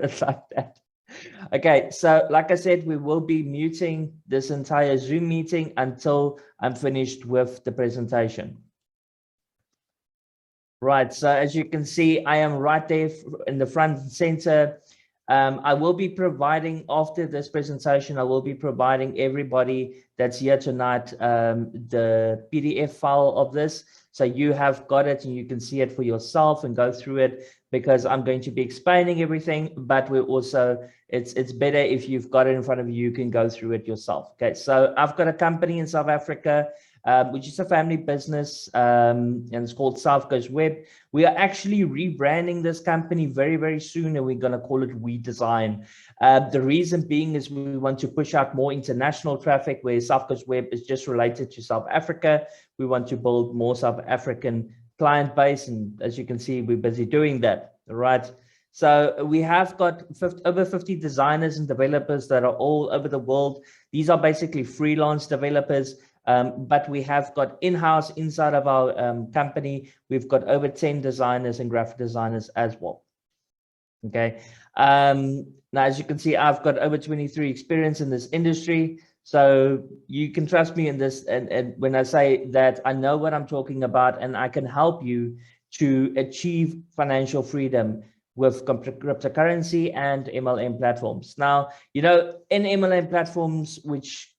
it like that. Okay, so like I said, we will be muting this entire Zoom meeting until I'm finished with the presentation. Right, so as you can see, I am right there in the front and center. I will be providing, after this presentation, I will be providing everybody that's here tonight the PDF file of this. So you have got it and you can see it for yourself and go through it, because I'm going to be explaining everything, but we're also, it's better if you've got it in front of you, you can go through it yourself. Okay, so I've got a company in South Africa, which is a family business, and it's called South Coast Web. We are actually rebranding this company very, very soon, and we're going to call it We Design. The reason being is we want to push out more international traffic, where South Coast Web is just related to South Africa. We want to build more South African client base, and as you can see, we're busy doing that. All right. So we have got over 50 designers and developers that are all over the world. These are basically freelance developers. But we have got in-house inside of our company, we've got over 10 designers and graphic designers as well. Okay. Now, as you can see, I've got over 23 experience in this industry. So you can trust me in this. And when I say that, I know what I'm talking about, and I can help you to achieve financial freedom with cryptocurrency and MLM platforms. Now, you know, in MLM platforms, which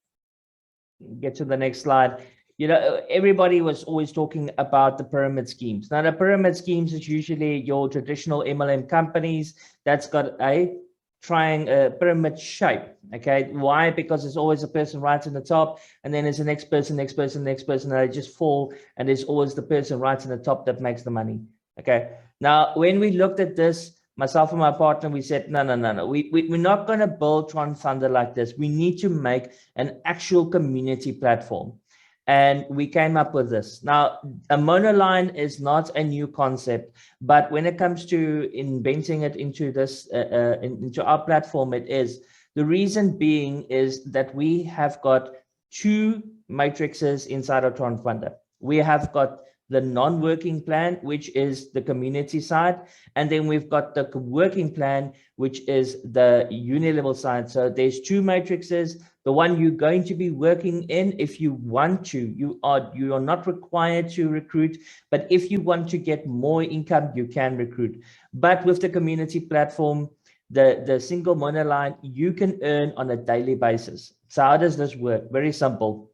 get to the next slide, you know, everybody was always talking about the pyramid schemes. Now, the pyramid schemes is usually your traditional MLM companies that's got a pyramid shape. Okay, why? Because there's always a person right in the top, and then there's the next person, next person, next person, and they just fall, and there's always the person right in the top that makes the money. Okay, now when we looked at this, myself and my partner, we said, no, we're not going to build Tron Thunder like this. We need to make an actual community platform. And we came up with this. Now, a monoline is not a new concept, but when it comes to inventing it into this, into our platform, it is. The reason being is that we have got two matrices inside of Tron Thunder. We have got the non-working plan, which is the community side. And then we've got the working plan, which is the uni-level side. So there's two matrices. The one you're going to be working in, if you want to, you are not required to recruit, but if you want to get more income, you can recruit. But with the community platform, the single monoline, you can earn on a daily basis. So how does this work? Very simple.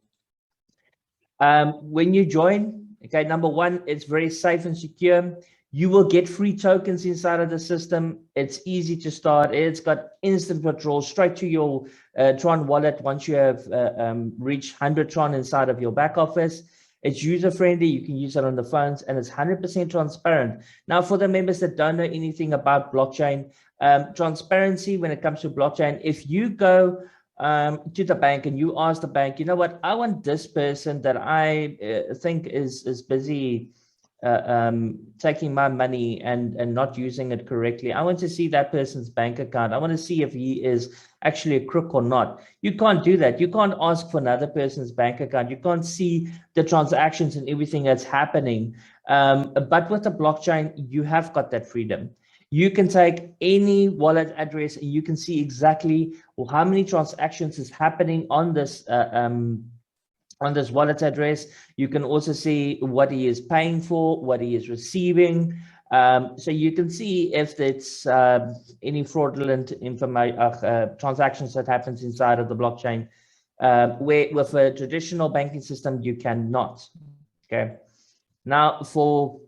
When you join, okay, number one, it's very safe and secure. You will get free tokens inside of the system. It's easy to start. It's got instant withdrawal straight to your Tron wallet once you have reached 100 Tron inside of your back office. It's user-friendly. You can use it on the phones, and it's 100% transparent. Now, for the members that don't know anything about blockchain, transparency when it comes to blockchain, if you go to the bank and you ask the bank, you know what, I want this person that I think is busy taking my money and not using it correctly. I want to see that person's bank account. I want to see if he is actually a crook or not. You can't do that. You can't ask for another person's bank account. You can't see the transactions and everything that's happening. But with the blockchain, you have got that freedom. You can take any wallet address and you can see exactly how many transactions is happening on this wallet address. You can also see what he is paying for, what he is receiving. So you can see if it's any fraudulent information, transactions that happens inside of the blockchain, where with a traditional banking system, you cannot. Okay. Now, for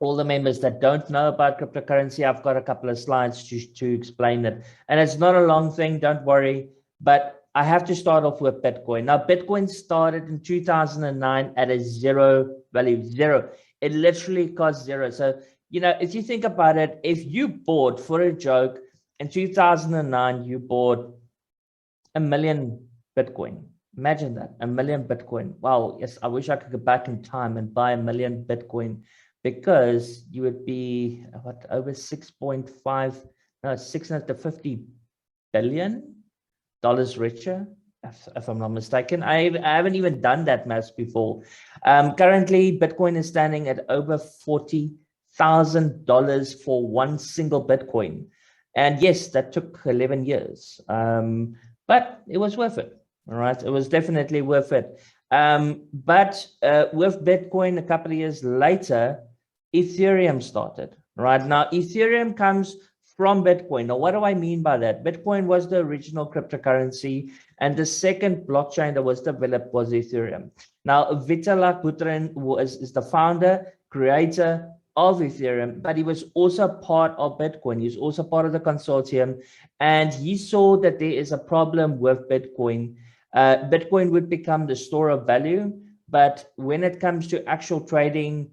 all the members that don't know about cryptocurrency, I've got a couple of slides to explain it. And it's not a long thing, don't worry, but I have to start off with Bitcoin. Now, Bitcoin started in 2009 at a zero value, zero. It literally cost zero. So, you know, if you think about it, if you bought, for a joke, in 2009, you bought 1 million Bitcoin. Imagine that, 1 million Bitcoin. Wow, yes, I wish I could go back in time and buy 1 million Bitcoin, because you would be what, over 650 billion dollars richer, if I'm not mistaken. I haven't even done that math before. Currently, Bitcoin is standing at over $40,000 for one single Bitcoin. And yes, that took 11 years, but it was worth it. All right, it was definitely worth it. But with Bitcoin, a couple of years later, Ethereum started. Right now, Ethereum comes from Bitcoin. Now, what do I mean by that? Bitcoin was the original cryptocurrency, and the second blockchain that was developed was Ethereum. Now, Vitalik Buterin is the founder, creator of Ethereum, but he was also part of Bitcoin. He's also part of the consortium, and he saw that there is a problem with Bitcoin. Bitcoin would become the store of value, but when it comes to actual trading,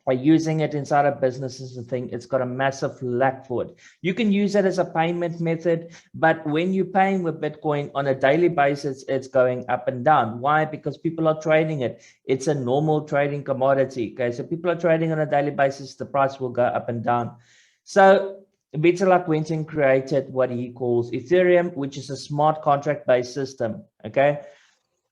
by using it inside of businesses and thing, it's got a massive lack for it. You can use it as a payment method, but when you're paying with Bitcoin on a daily basis, it's going up and down. Why? Because people are trading it. It's a normal trading commodity. Okay, so people are trading on a daily basis, the price will go up and down. So Vitalik went and created what he calls Ethereum, which is a smart contract-based system. Okay.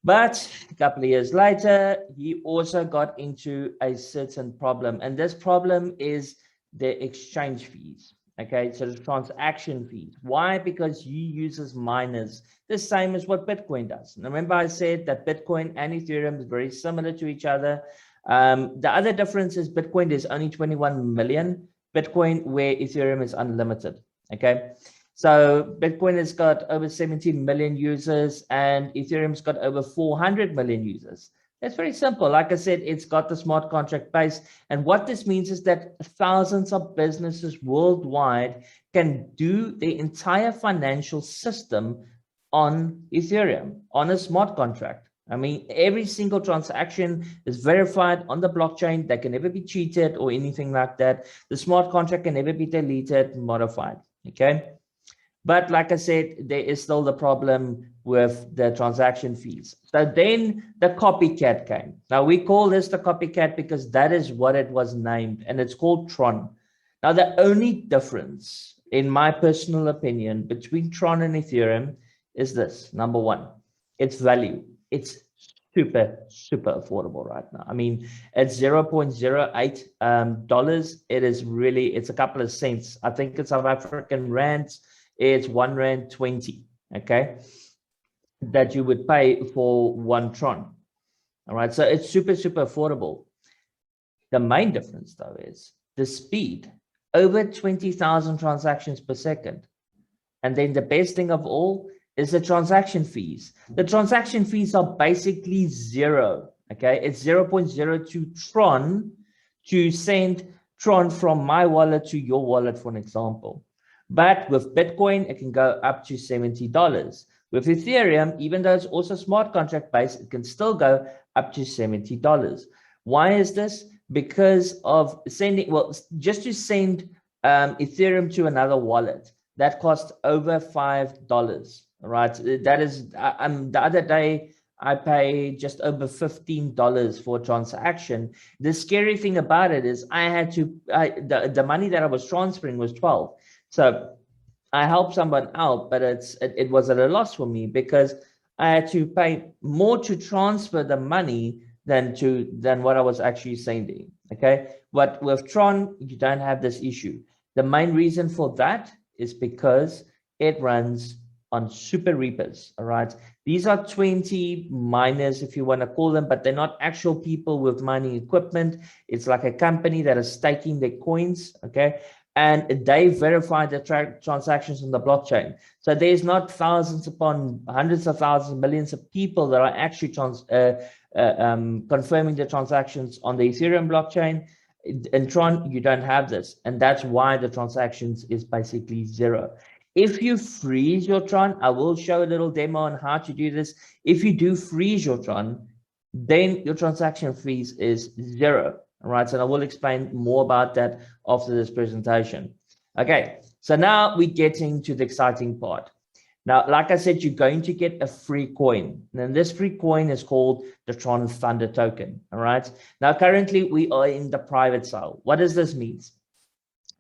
But a couple of years later, he also got into a certain problem. And this problem is the exchange fees. Okay, so the transaction fees. Why? Because he uses miners, the same as what Bitcoin does. And remember, I said that Bitcoin and Ethereum is very similar to each other. The other difference is Bitcoin is only 21 million Bitcoin, where Ethereum is unlimited. Okay. So Bitcoin has got over 17 million users and Ethereum's got over 400 million users. It's very simple. Like I said, it's got the smart contract base. And what this means is that thousands of businesses worldwide can do the entire financial system on Ethereum, on a smart contract. I mean, every single transaction is verified on the blockchain. They can never be cheated or anything like that. The smart contract can never be deleted, modified. Okay. But like I said, there is still the problem with the transaction fees. So then the copycat came. Now we call this the copycat because that is what it was named, and it's called Tron. Now the only difference, in my personal opinion, between Tron and Ethereum is this. Number one, its value. It's super affordable right now. I mean, at $0.08 dollars, it is really, it's a couple of cents. I think it's South African rands. It's R1.20, okay, that you would pay for 1 Tron. All right, so it's super affordable. The main difference though is the speed, over 20,000 transactions per second. And then the best thing of all is the transaction fees. The transaction fees are basically zero. Okay, it's 0.02 Tron to send Tron from my wallet to your wallet, for an example. But with Bitcoin, it can go up to $70. With Ethereum, even though it's also smart contract based, it can still go up to $70. Why is this? Because of sending, well, just to send Ethereum to another wallet, that costs over $5. Right? That is, the other day, I paid just over $15 for a transaction. The scary thing about it is I had to, the money that I was transferring was 12. So I helped someone out, but it was at a loss for me because I had to pay more to transfer the money than what I was actually sending. Okay, but with Tron, you don't have this issue. The main reason for that is because it runs on super reapers. All right, these are 20 miners, if you want to call them, but they're not actual people with mining equipment. It's like a company that is staking their coins. Okay. And they verify the transactions on the blockchain. So there's not thousands upon hundreds of thousands, millions of people that are actually confirming the transactions on the Ethereum blockchain. In Tron, you don't have this. And that's why the transactions is basically zero. If you freeze your Tron, I will show a little demo on how to do this. If you do freeze your Tron, then your transaction fees is zero. All right, so I will explain more about that after this presentation. Okay, so now we're getting to the exciting part. Now, like I said, you're going to get a free coin. And this free coin is called the Tron Thunder token. All right, now currently we are in the private sale. What does this mean?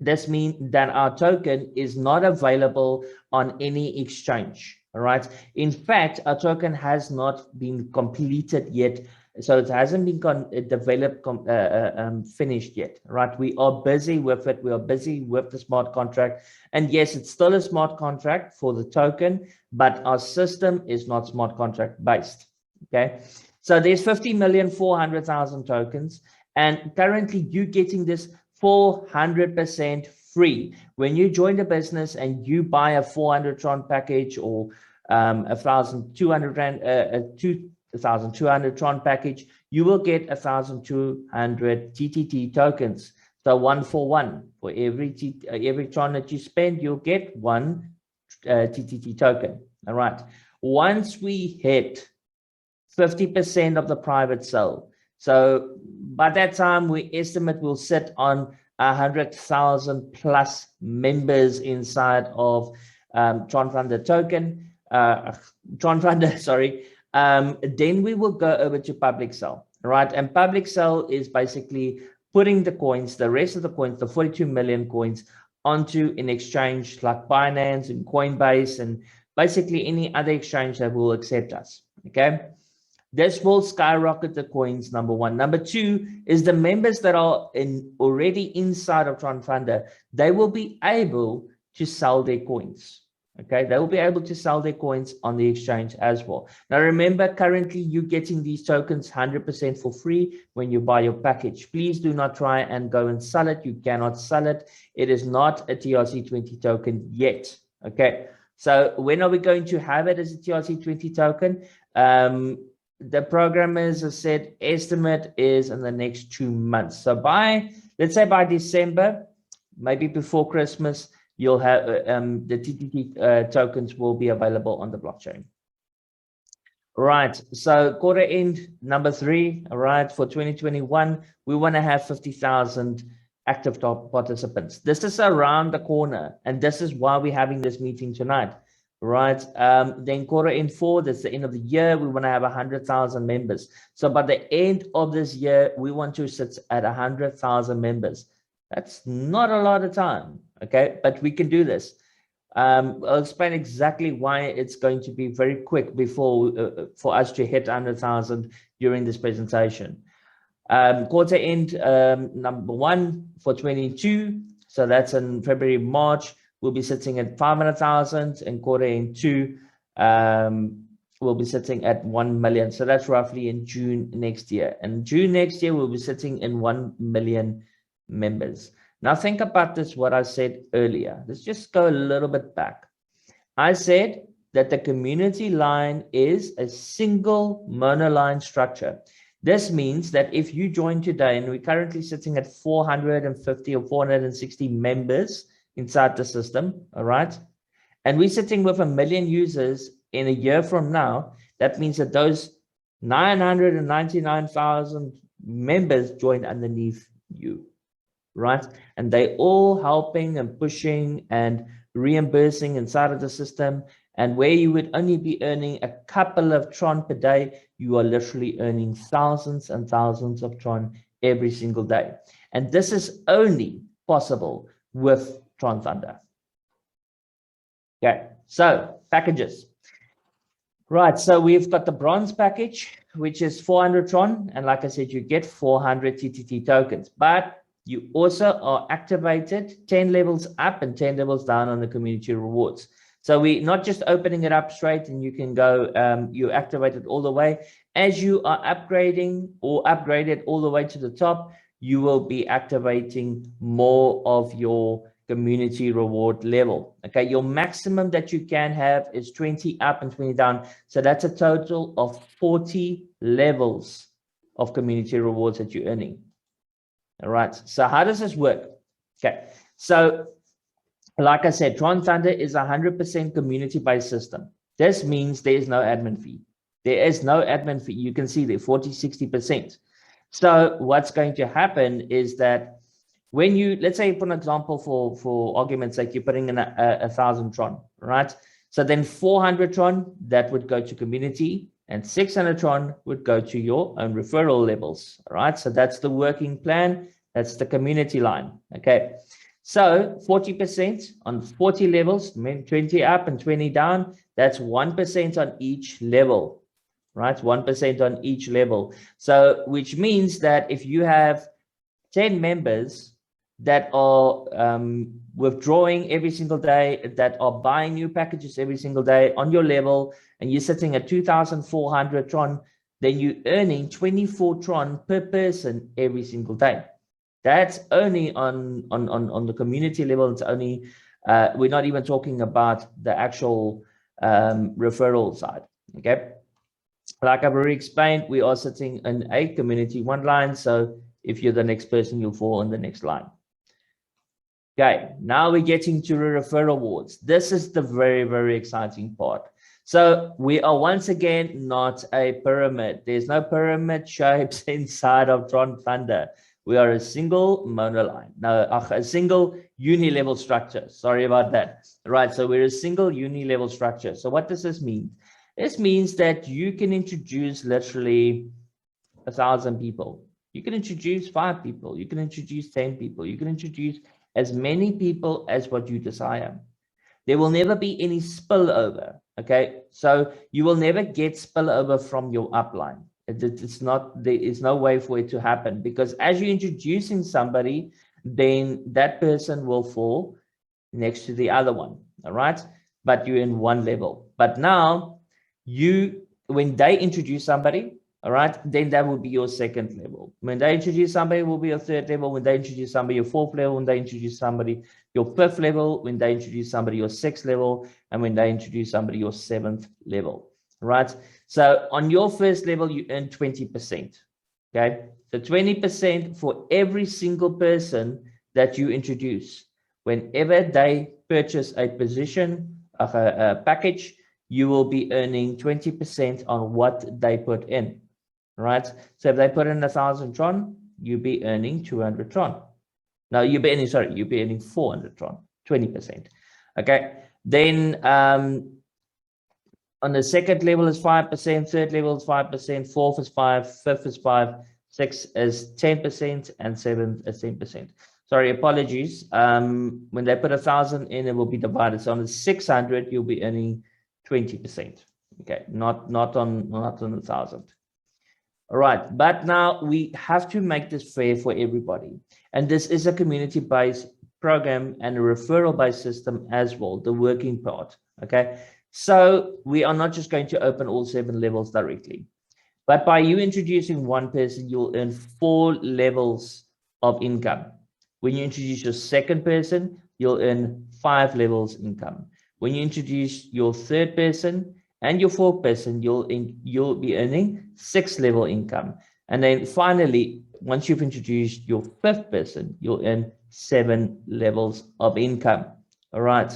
This means that our token is not available on any exchange. All right, in fact, our token has not been completed yet So it hasn't been developed, finished yet, right? We are busy with it. We are busy with the smart contract. And yes, it's still a smart contract for the token, but our system is not smart contract based, okay? So there's 50,400,000 tokens, and currently you're getting this 400% free. When you join the business and you buy a 400 Tron package or 1,200 Rand, 2,200 Tron package, you will get 1,200 TTT tokens. So 1 for 1. For every Tron that you spend, you'll get 1 TTT token. All right. Once we hit 50% of the private sale, so by that time, we estimate we'll sit on 100,000 plus members inside of Tron Thunder token, Tron Thunder, sorry. Then we will go over to public sale, right? And public sale is basically putting the coins, the rest of the coins, the 42 million coins, onto an exchange like Binance and Coinbase and basically any other exchange that will accept us, okay? This will skyrocket the coins, number one. Number two is the members that are already inside of Tron Thunder, they will be able to sell their coins. Okay, they will be able to sell their coins on the exchange as well. Now, remember, currently you're getting these tokens 100% for free when you buy your package. Please do not try and go and sell it. You cannot sell it. It is not a TRC20 token yet. Okay, so when are we going to have it as a TRC20 token? The programmers have said estimate is in the next 2 months. So let's say by December, maybe before Christmas, you'll have the TTT tokens will be available on the blockchain. Right, so quarter end number 3, all right, for 2021, we want to have 50,000 active participants. This is around the corner, and this is why we're having this meeting tonight, right? Then quarter end 4, that's the end of the year, we want to have 100,000 members. So by the end of this year, we want to sit at 100,000 members. That's not a lot of time, okay? But we can do this. I'll explain exactly why it's going to be very quick before for us to hit 100,000 during this presentation. Quarter end number 1 for 22, so that's in February, March, we'll be sitting at 500,000, and quarter end 2 we'll be sitting at 1 million. So that's roughly in June next year. And June next year, we'll be sitting in 1 million members. Now think about this, what I said earlier. Let's just go a little bit back. I said that the community line is a single monoline structure. This means that if you join today, and we're currently sitting at 450 or 460 members inside the system, all right? And we're sitting with 1 million users in a year from now. That means that those 999,000 members join underneath you, right? And they all helping and pushing and reimbursing inside of the system. And where you would only be earning a couple of Tron per day, you are literally earning thousands and thousands of Tron every single day. And this is only possible with Tron Thunder. Okay, so packages. Right, so we've got the bronze package, which is 400 Tron. And like I said, you get 400 TTT tokens. But you also are activated 10 levels up and 10 levels down on the community rewards. So we're not just opening it up straight and you can go, you activate it all the way. As you are upgrading or upgraded all the way to the top, you will be activating more of your community reward level. Okay, your maximum that you can have is 20 up and 20 down. So that's a total of 40 levels of community rewards that you're earning. All right, so how does this work? Okay, so like I said, Tron Thunder is 100% community-based system. This means there is no admin fee. There is no admin fee. You can see there 40, 60%. So what's going to happen is that when you, let's say for an example, for argument's sake, you're putting in 1,000 Tron, right? So then 400 Tron, that would go to community, and 600 Tron would go to your own referral levels, all right? So that's the working plan. That's the community line, okay? So 40% on 40 levels, 20 up and 20 down, that's 1% on each level. right? 1% on each level. So, which means that if you have 10 members that are withdrawing every single day, that are buying new packages every single day on your level, and you're sitting at 2,400 Tron, then you're earning 24 Tron per person every single day. That's only on the community level. It's only, we're not even talking about the actual referral side, okay? Like I've already explained, we are sitting in a community one line. So if you're the next person, you'll fall on the next line. Okay, now we're getting to the referral awards. This is the very, very exciting part. So we are once again not a pyramid. There's no pyramid shapes inside of Tron Thunder. We are a single monoline. No, a single uni-level structure. Sorry about that. Right, so we're a single uni-level structure. So what does this mean? This means that you can introduce literally 1,000 people. You can introduce 5 people. You can introduce 10 people. You can introduce as many people as what you desire. There will never be any spillover, okay? So you will never get spillover from your upline. It's not, there is no way for it to happen, because as you're introducing somebody, then that person will fall next to the other one, all right? But you're in one level. But now, when they introduce somebody, all right, then that will be your second level. When they introduce somebody, it will be your third level. When they introduce somebody, your fourth level. When they introduce somebody, your fifth level. When they introduce somebody, your sixth level. And when they introduce somebody, your seventh level, right? So on your first level, you earn 20%, okay? So 20% for every single person that you introduce. Whenever they purchase a position, a package, you will be earning 20% on what they put in, right? So if they put in 1,000 Tron, you'll be earning 200 Tron. Now you'll be earning 400 Tron, 20%. Okay. Then on the second level is 5%, third level is 5%, fourth is 5%, fifth is 5%, sixth is 10%, and seventh is 10%. Sorry, apologies. When they put 1,000 in, it will be divided. So on the 600, you'll be earning 20%. Okay, not on 1,000. All right, but now we have to make this fair for everybody. And this is a community-based program and a referral-based system as well, the working part. Okay, so we are not just going to open all 7 levels directly, but by you introducing one person, you'll earn 4 levels of income. When you introduce your second person, you'll earn 5 levels income. When you introduce your third person and your fourth person, you'll be earning 6 level income. And then finally, once you've introduced your fifth person, you'll earn 7 levels of income. All right.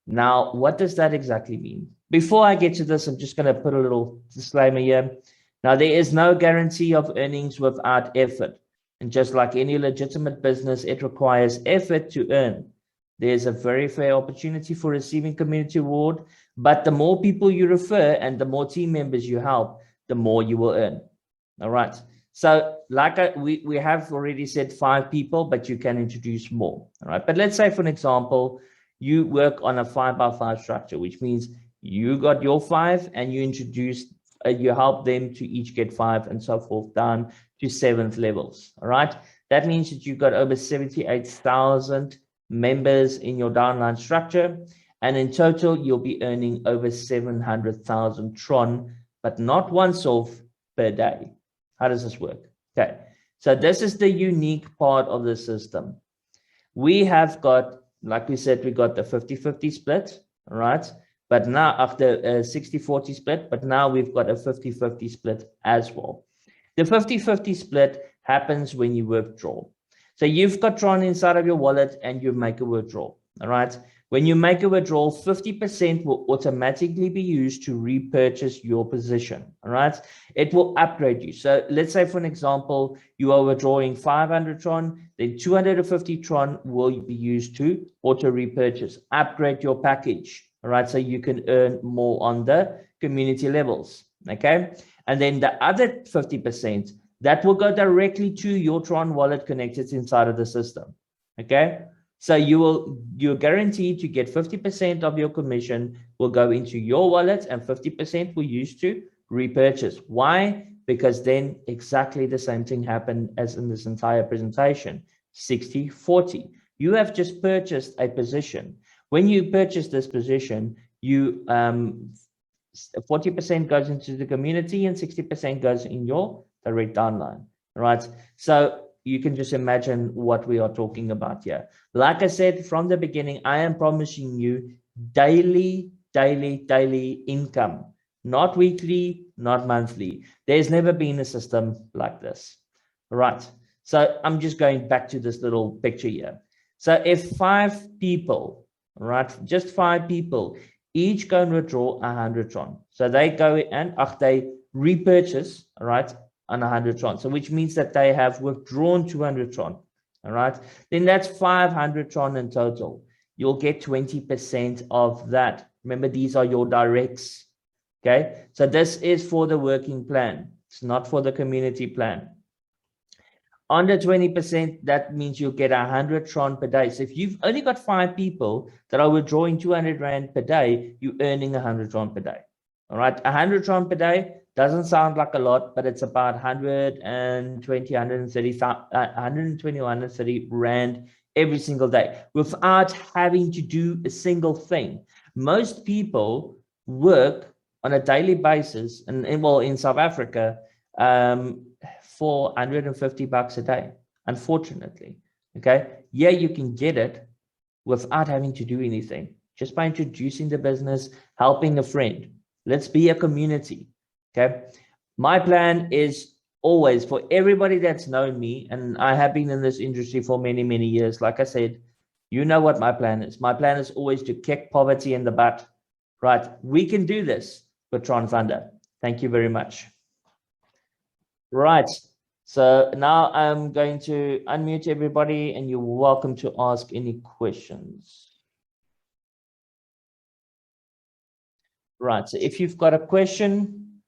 Now, what does that exactly mean? Before I get to this, I'm just going to put a little disclaimer here. Now, there is no guarantee of earnings without effort. And just like any legitimate business, it requires effort to earn. There's a very fair opportunity for receiving community award, but the more people you refer and the more team members you help, the more you will earn. All right. So like we have already said 5 people, but you can introduce more. All right. But let's say, for an example, you work on a 5x5 structure, which means you got your 5 and you introduce, you help them to each get 5 and so forth down to 7th levels. All right. That means that you've got over 78,000 members in your downline structure. And in total, you'll be earning over 700,000 Tron, but not once off per day. How does this work? Okay. So this is the unique part of the system. We have got, like we said, we got the 50-50 split, all right? But now after a 60-40 split, but now we've got a 50-50 split as well. The 50-50 split happens when you withdraw. So you've got Tron inside of your wallet and you make a withdrawal, all right? When you make a withdrawal, 50% will automatically be used to repurchase your position, all right? It will upgrade you. So let's say, for an example, you are withdrawing 500 Tron, then 250 Tron will be used to auto repurchase, upgrade your package, all right? So you can earn more on the community levels, okay? And then the other 50%, that will go directly to your Tron wallet connected inside of the system, okay? So you're guaranteed to get 50% of your commission will go into your wallet and 50% will use to repurchase. Why? Because then exactly the same thing happened as in this entire presentation, 60-40. You have just purchased a position. When you purchase this position, you 40% goes into the community and 60% goes in your direct downline, right? So you can just imagine what we are talking about here. Like I said from the beginning, I am promising you daily income, not weekly, not monthly. There's never been a system like this, right? So I'm just going back to this little picture here. So if 5 people, right, just 5 people, each go and withdraw 100 Tron. So they go and they repurchase, right, on 100 Tron. So which means that they have withdrawn 200 Tron, all right? Then that's 500 Tron in total. You'll get 20% of that. Remember, these are your directs, okay? So this is for the working plan. It's not for the community plan. Under 20%, that means you'll get 100 Tron per day. So if you've only got 5 people that are withdrawing 200 Rand per day, you're earning 100 Tron per day. All right, 100 Tron per day doesn't sound like a lot, but it's about 120, 130 Rand every single day without having to do a single thing. Most people work on a daily basis, and well, in South Africa, for 150 bucks a day, unfortunately. Okay, yeah, you can get it without having to do anything, just by introducing the business, helping a friend. Let's be a community. Okay, my plan is always, for everybody that's known me, and I have been in this industry for many years, like I said, you know what my plan is. My plan is always to kick poverty in the butt, right? We can do this with Tron Thunder. Thank you very much. Right, so now I'm going to unmute everybody and you're welcome to ask any questions. Right, so if you've got a question,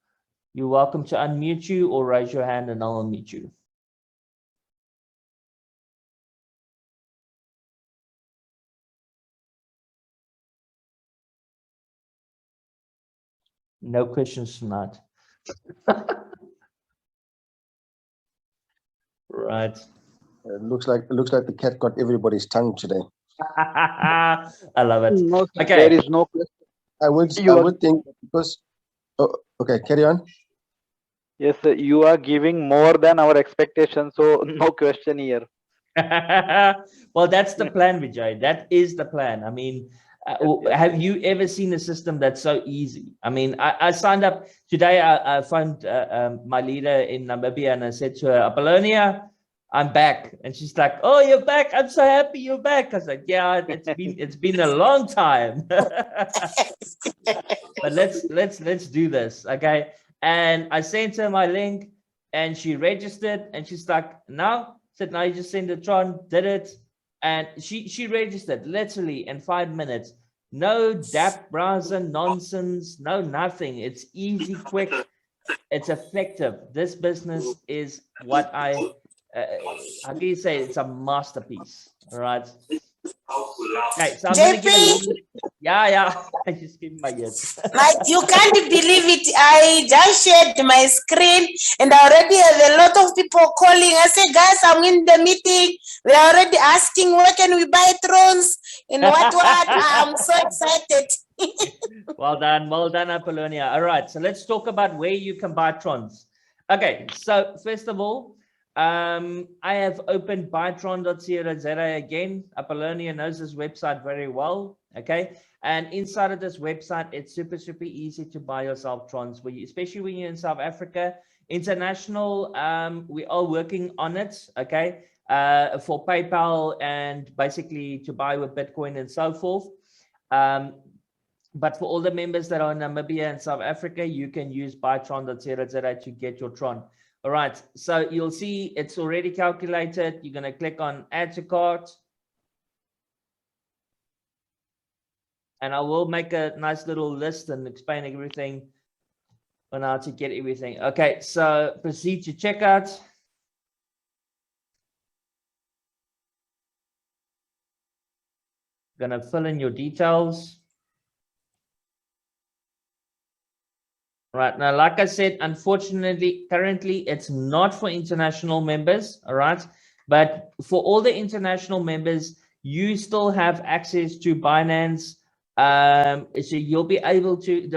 you're welcome to unmute you or raise your hand and I'll unmute you. No questions tonight. Right. It looks like the cat got everybody's tongue today. I love it. No, okay. There is no question. I would think because okay, carry on. Yes, sir, you are giving more than our expectations, so no question here. Well, that's the plan, Vijay. That is the plan. I mean, have you ever seen a system that's so easy? I mean, I signed up today. I found my leader in Namibia and I said to her, Apollonia, I'm back. And she's like, oh, you're back. I'm so happy you're back. I was like, yeah, it's been a long time. But let's do this. Okay. And I sent her my link and she registered and she's like, now, said, now you just send the Tron, did it. And she registered literally in 5 minutes. No DAP browser nonsense, no nothing. It's easy, quick, it's effective. This business is what how can you say, it's a masterpiece. All right. Okay, so I'm gonna give yeah. I just gave my yes. Like, you can't believe it. I just shared my screen and I already have a lot of people calling. I say, guys, I'm in the meeting. They're already asking, where can we buy Trons? And what? I'm so excited. Well done, Apollonia. All right, so let's talk about where you can buy Trons. Okay, so first of all, I have opened buytron.co.za again. Apollonia knows this website very well. Okay, and inside of this website, it's super easy to buy yourself Trons, especially when you're in South Africa. International, we are working on it. Okay, for PayPal and basically to buy with Bitcoin and so forth. But for all the members that are in Namibia and South Africa, you can use buytron.co.za to get your Tron. All right, so you'll see it's already calculated. You're going to click on add to cart. And I will make a nice little list and explain everything on how to get everything. Okay, so proceed to checkout. Going to fill in your details. Right now, like I said, unfortunately, currently it's not for international members. All right, but for all the international members, you still have access to Binance. So you'll be able to.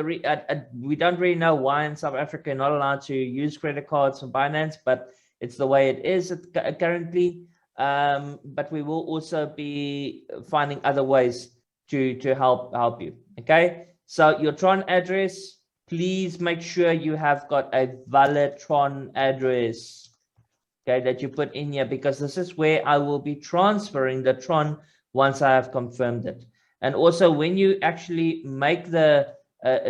We don't really know why in South Africa you're not allowed to use credit cards from Binance, but it's the way it is currently. But we will also be finding other ways to help you. Okay, so your Tron address. Please make sure you have got a valid Tron address, okay, that you put in here, because this is where I will be transferring the Tron once I have confirmed it. And also, when you actually make the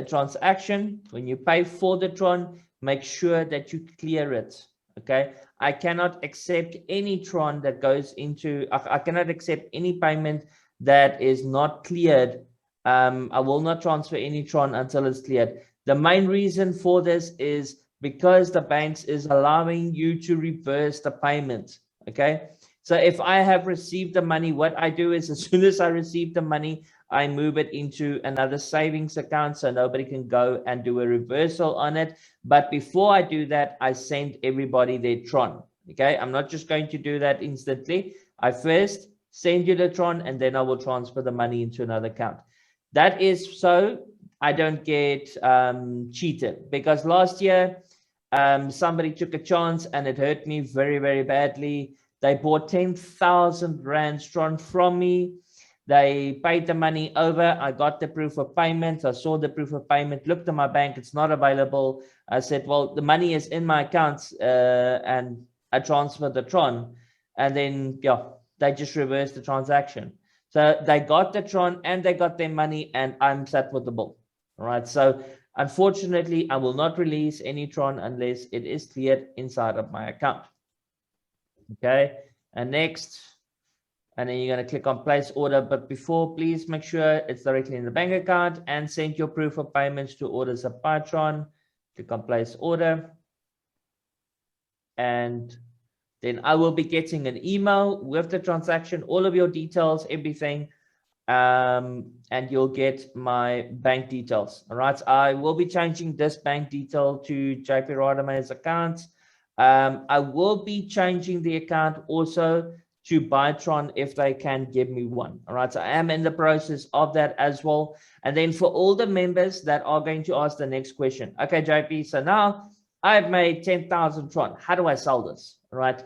transaction, when you pay for the Tron, make sure that you clear it, okay? I cannot accept any Tron that goes into, I cannot accept any payment that is not cleared. I will not transfer any Tron until it's cleared. The main reason for this is because the banks is allowing you to reverse the payment, okay? So if I have received the money, what I do is as soon as I receive the money, I move it into another savings account so nobody can go and do a reversal on it. But before I do that, I send everybody their Tron, okay? I'm not just going to do that instantly. I first send you the Tron and then I will transfer the money into another account. That is so I don't get cheated, because last year somebody took a chance and it hurt me very, very badly. They bought 10,000 Rand Tron from me. They paid the money over. I got the proof of payment. I saw the proof of payment, looked at my bank. It's not available. I said, well, the money is in my account, and I transferred the Tron. And then, yeah, they just reversed the transaction. So they got the Tron and they got their money, and I'm set with the bill. All right. So unfortunately, I will not release any Tron unless it is cleared inside of my account. Okay. And next, and then you're going to click on place order. But before, please make sure it's directly in the bank account and send your proof of payments to orders of Tron. Click on place order. And then I will be getting an email with the transaction, all of your details, everything. And you'll get my bank details. All right. I will be changing this bank detail to JP Radema's account. I will be changing the account also to buy Tron if they can give me one. All right. So I am in the process of that as well. And then for all the members that are going to ask the next question. Okay, JP. So now I've made 10,000 Tron. How do I sell this? All right.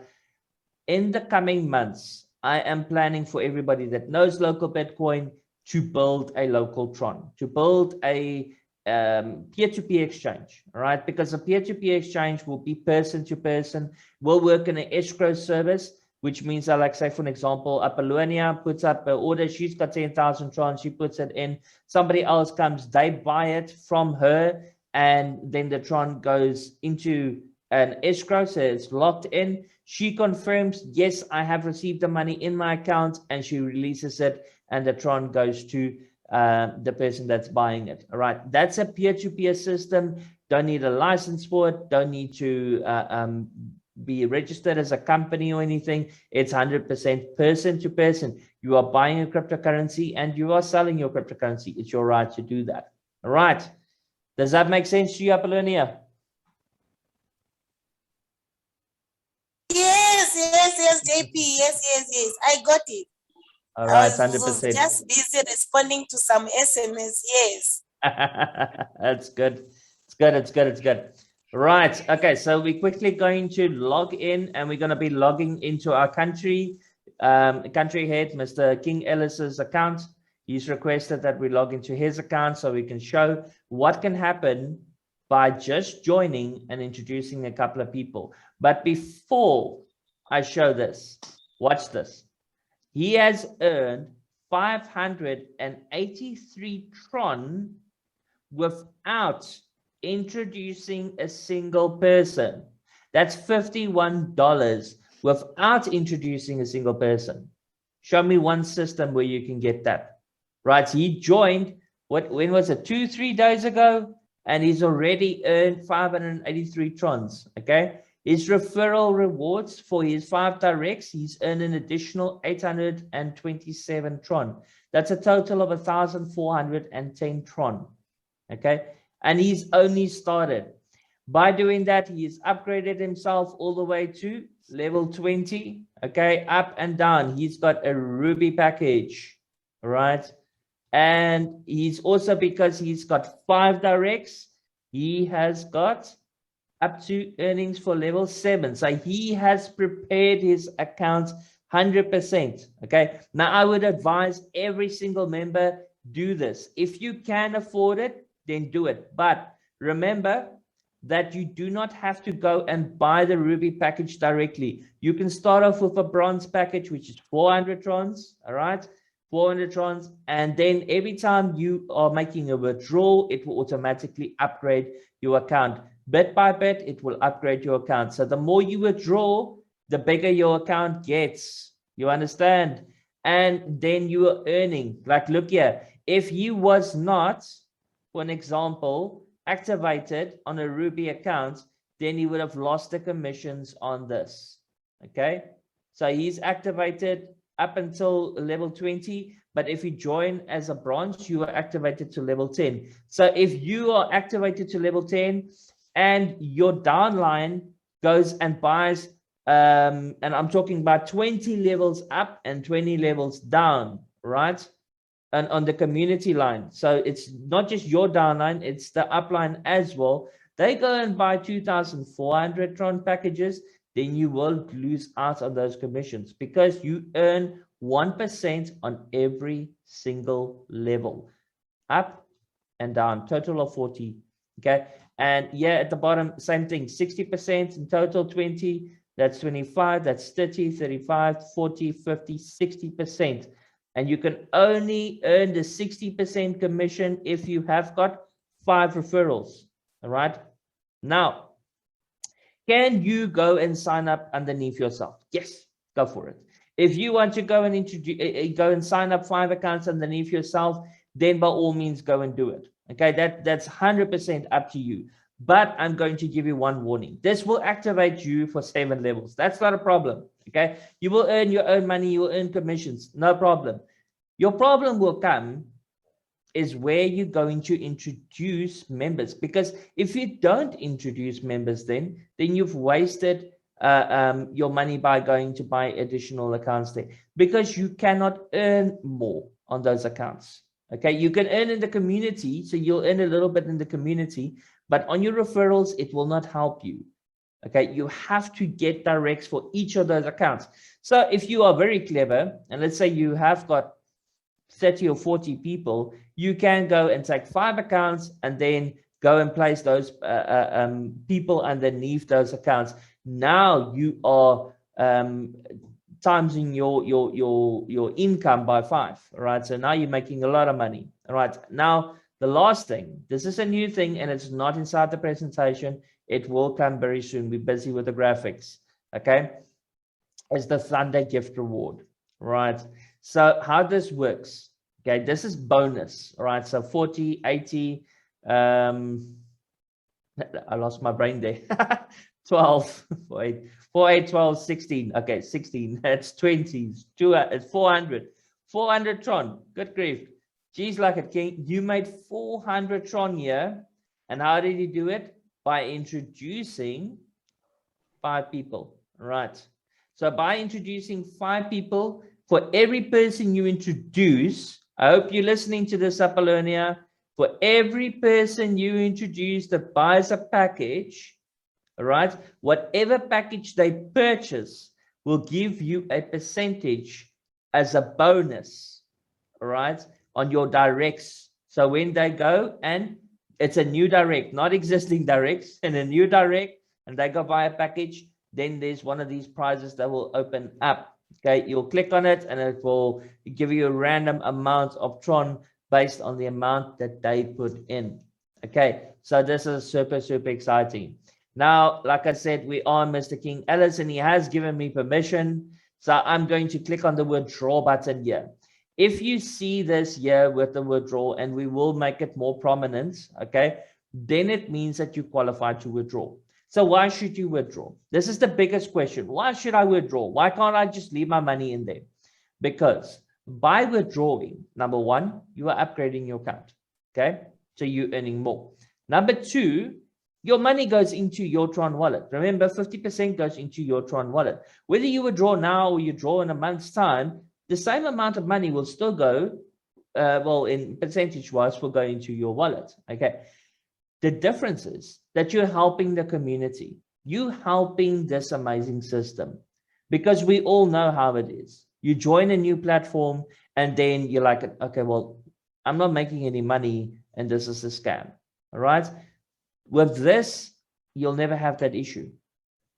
In the coming months, I am planning for everybody that knows local Bitcoin to build a local Tron, to build a peer-to-peer exchange, all right? Because a peer-to-peer exchange will be person-to-person, will work in an escrow service, which means, like say, for an example, Apollonia puts up an order, she's got 10,000 Tron, she puts it in, somebody else comes, they buy it from her, and then the Tron goes into an escrow, so it's locked in. She confirms, yes, I have received the money in my account, and she releases it, and the Tron goes to the person that's buying it. All right, that's a peer-to-peer system. Don't need a license for it. Don't need to be registered as a company or anything. It's 100% person-to-person. You are buying a cryptocurrency and you are selling your cryptocurrency. It's your right to do that. All right. Does that make sense to you, Apollonia? Yes, JP. Yes. I got it. All right, I was 100%. just busy responding to some SMS. Yes. That's good. It's good. Right. Okay. So we're quickly going to log in, and we're going to be logging into our country head, Mr. King Ellis's account. He's requested that we log into his account so we can show what can happen by just joining and introducing a couple of people. But before I show this, watch this. He has earned 583 Tron without introducing a single person. That's $51 without introducing a single person. Show me one system where you can get that. Right, he joined, when was it, 2-3 days ago, and he's already earned 583 Trons, okay? His referral rewards for his 5 directs, he's earned an additional 827 Tron. That's a total of 1,410 Tron, okay? and he's only started. By doing that, he has upgraded himself all the way to level 20. Okay, up and down. He's got a Ruby package, right? And he's also, because he's got 5 directs, he has got up to earnings for level 7. So he has prepared his account 100%. Okay, now I would advise every single member do this. If you can afford it, then do it. But remember that you do not have to go and buy the Ruby package directly. You can start off with a bronze package, which is 400 trons, all right? 400 trons, and then every time you are making a withdrawal, it will automatically upgrade your account. Bit by bit, it will upgrade your account. So the more you withdraw, the bigger your account gets. You understand? And then you are earning. Like, look here, if you was not, for an example, activated on a Ruby account, then he would have lost the commissions on this. Okay, so he's activated up until level 20, but if you join as a bronze, you are activated to level 10. So if you are activated to level 10 and your downline goes and buys, and I'm talking about 20 levels up and 20 levels down, right? And on the community line. So it's not just your downline, it's the upline as well. They go and buy 2,400 Tron packages, then you will lose out on those commissions because you earn 1% on every single level, up and down, total of 40. Okay, and yeah, at the bottom, same thing, 60% in total, 20, that's 25, that's 30, 35, 40, 50, 60%. And you can only earn the 60% commission if you have got 5 referrals. All right. Now, can you go and sign up underneath yourself? Yes, go for it. If you want to go and go and sign up 5 accounts underneath yourself, then by all means go and do it. Okay, that's 100% up to you. But I'm going to give you one warning. This will activate you for 7 levels. That's not a problem. Okay, you will earn your own money, you will earn commissions, no problem. Your problem will come is where you're going to introduce members, because if you don't introduce members, then you've wasted your money by going to buy additional accounts there, because you cannot earn more on those accounts. Okay, you can earn in the community, so you'll earn a little bit in the community, but on your referrals, it will not help you. Okay, you have to get directs for each of those accounts. So if you are very clever, and let's say you have got 30 or 40 people, you can go and take 5 accounts and then go and place those people underneath those accounts. Now you are timesing your income by 5. All right, so now you're making a lot of money. All right, now the last thing, this is a new thing and it's not inside the presentation. It will come very soon. We're busy with the graphics. Okay, is the Thunder gift reward. Right, so how this works, okay, this is bonus. All right, so 40, 80, I lost my brain there. 12, 4, 8, 12, 16. Okay, 16. That's 20s. It's 400. 400 Tron. Good grief. Geez, like a king. You made 400 Tron here. And how did you do it? By introducing 5 people. Right. So by introducing 5 people, for every person you introduce, I hope you're listening to this, Apollonia. For every person you introduce that buys a package, all right, whatever package they purchase will give you a percentage as a bonus, all right, on your directs. So when they go and it's a new direct, not existing directs, and a new direct, and they go buy a package, then there's one of these prizes that will open up. Okay, you'll click on it and it will give you a random amount of Tron based on the amount that they put in. Okay, so this is super exciting. Now, like I said, we are Mr. King Ellis and he has given me permission. So I'm going to click on the withdraw button here. If you see this here with the withdraw, and we will make it more prominent, okay, then it means that you qualify to withdraw. So why should you withdraw? This is the biggest question. Why should I withdraw? Why can't I just leave my money in there? Because by withdrawing, number one, you are upgrading your account. Okay, so you're earning more. Number two, your money goes into your Tron wallet. Remember, 50% goes into your Tron wallet. Whether you withdraw now or you draw in a month's time, the same amount of money will still go, well, in percentage-wise, will go into your wallet. Okay. The difference is that you're helping the community. You're helping this amazing system, because we all know how it is. You join a new platform and then you're like, okay, well, I'm not making any money and this is a scam. All right. With this, you'll never have that issue,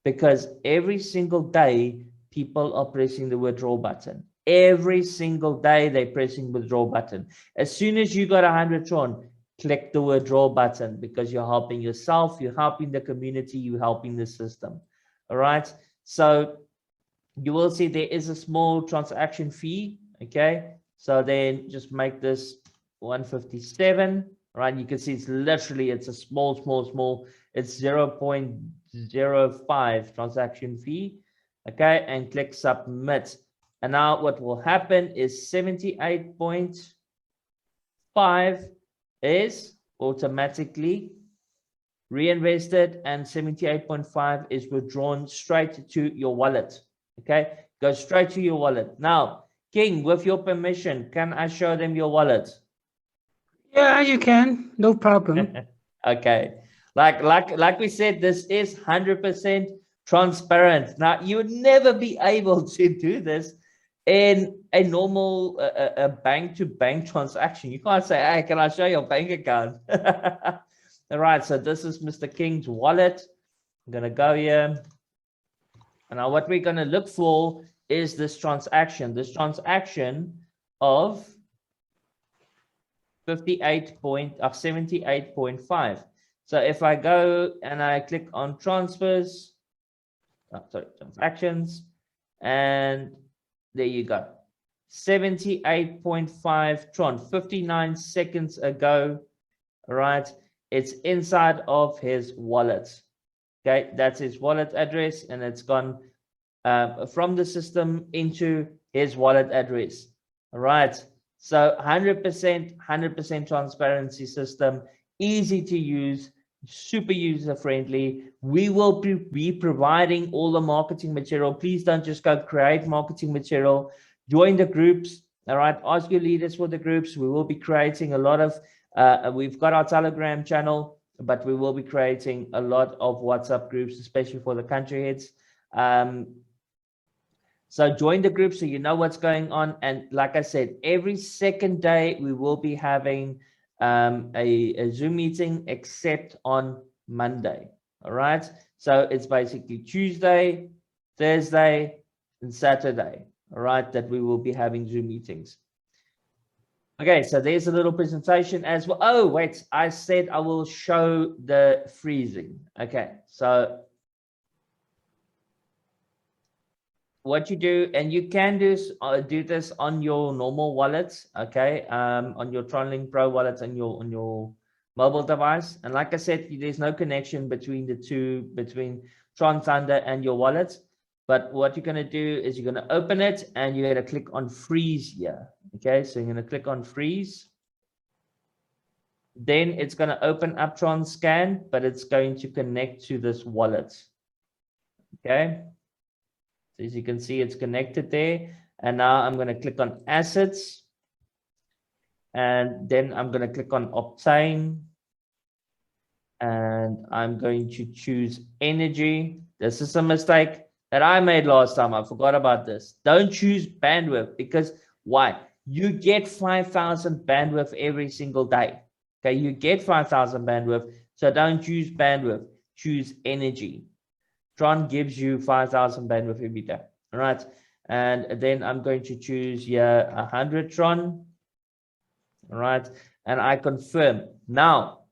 because every single day people are pressing the withdraw button. Every single day they're pressing withdraw button. As soon as you got 100 Tron, click the withdraw button, because you're helping yourself, you're helping the community, you're helping the system. All right. So you will see there is a small transaction fee. Okay. So then just make this 157. Right, you can see it's literally, it's a small, it's 0.05 transaction fee. Okay, and click submit. And now what will happen is 78.5 is automatically reinvested, and 78.5 is withdrawn straight to your wallet. Okay, go straight to your wallet. Now, King, with your permission, can I show them your wallet? Yeah, you can, no problem. Okay, like we said, this is 100% transparent. Now, you would never be able to do this in a normal bank-to-bank transaction. You can't say, hey, can I show your bank account? All right, so this is Mr. King's wallet. I'm gonna go here, and now what we're gonna look for is this transaction of 78.5. So if I go and I click on transfers, transactions, and there you go, 78.5 Tron, 59 seconds ago. All right, it's inside of his wallet. Okay, that's his wallet address, and it's gone from the system into his wallet address. All right. So 100% transparency system, easy to use, super user friendly. We will be providing all the marketing material. Please don't just go create marketing material. Join the groups. All right. Ask your leaders for the groups. We will be creating a lot of, we've got our Telegram channel, but we will be creating a lot of WhatsApp groups, especially for the country heads. So join the group so you know what's going on. And like I said, every second day we will be having a Zoom meeting, except on Monday. All right. So it's basically Tuesday, Thursday, and Saturday. All right, that we will be having Zoom meetings. Okay, so there's a little presentation as well. Oh, wait, I said I will show the freezing. Okay, so what you do, and you can do this on your normal wallets, okay, on your TronLink Pro wallet and on your mobile device. And like I said, there's no connection between the two, between Tron Thunder and your wallet. But what you're going to do is you're going to open it and you're going to click on freeze here. Okay, so you're going to click on freeze. Then it's going to open up Tron Scan, but it's going to connect to this wallet. Okay. So as you can see, it's connected there. And now I'm going to click on assets. And then I'm going to click on obtain. And I'm going to choose energy. This is a mistake that I made last time. I forgot about this. Don't choose bandwidth, because why? You get 5,000 bandwidth every single day. Okay, you get 5,000 bandwidth. So don't choose bandwidth. Choose energy. Tron gives you 5,000 bandwidth every day. All right. And then I'm going to choose here 100 Tron. All right. And I confirm. Now,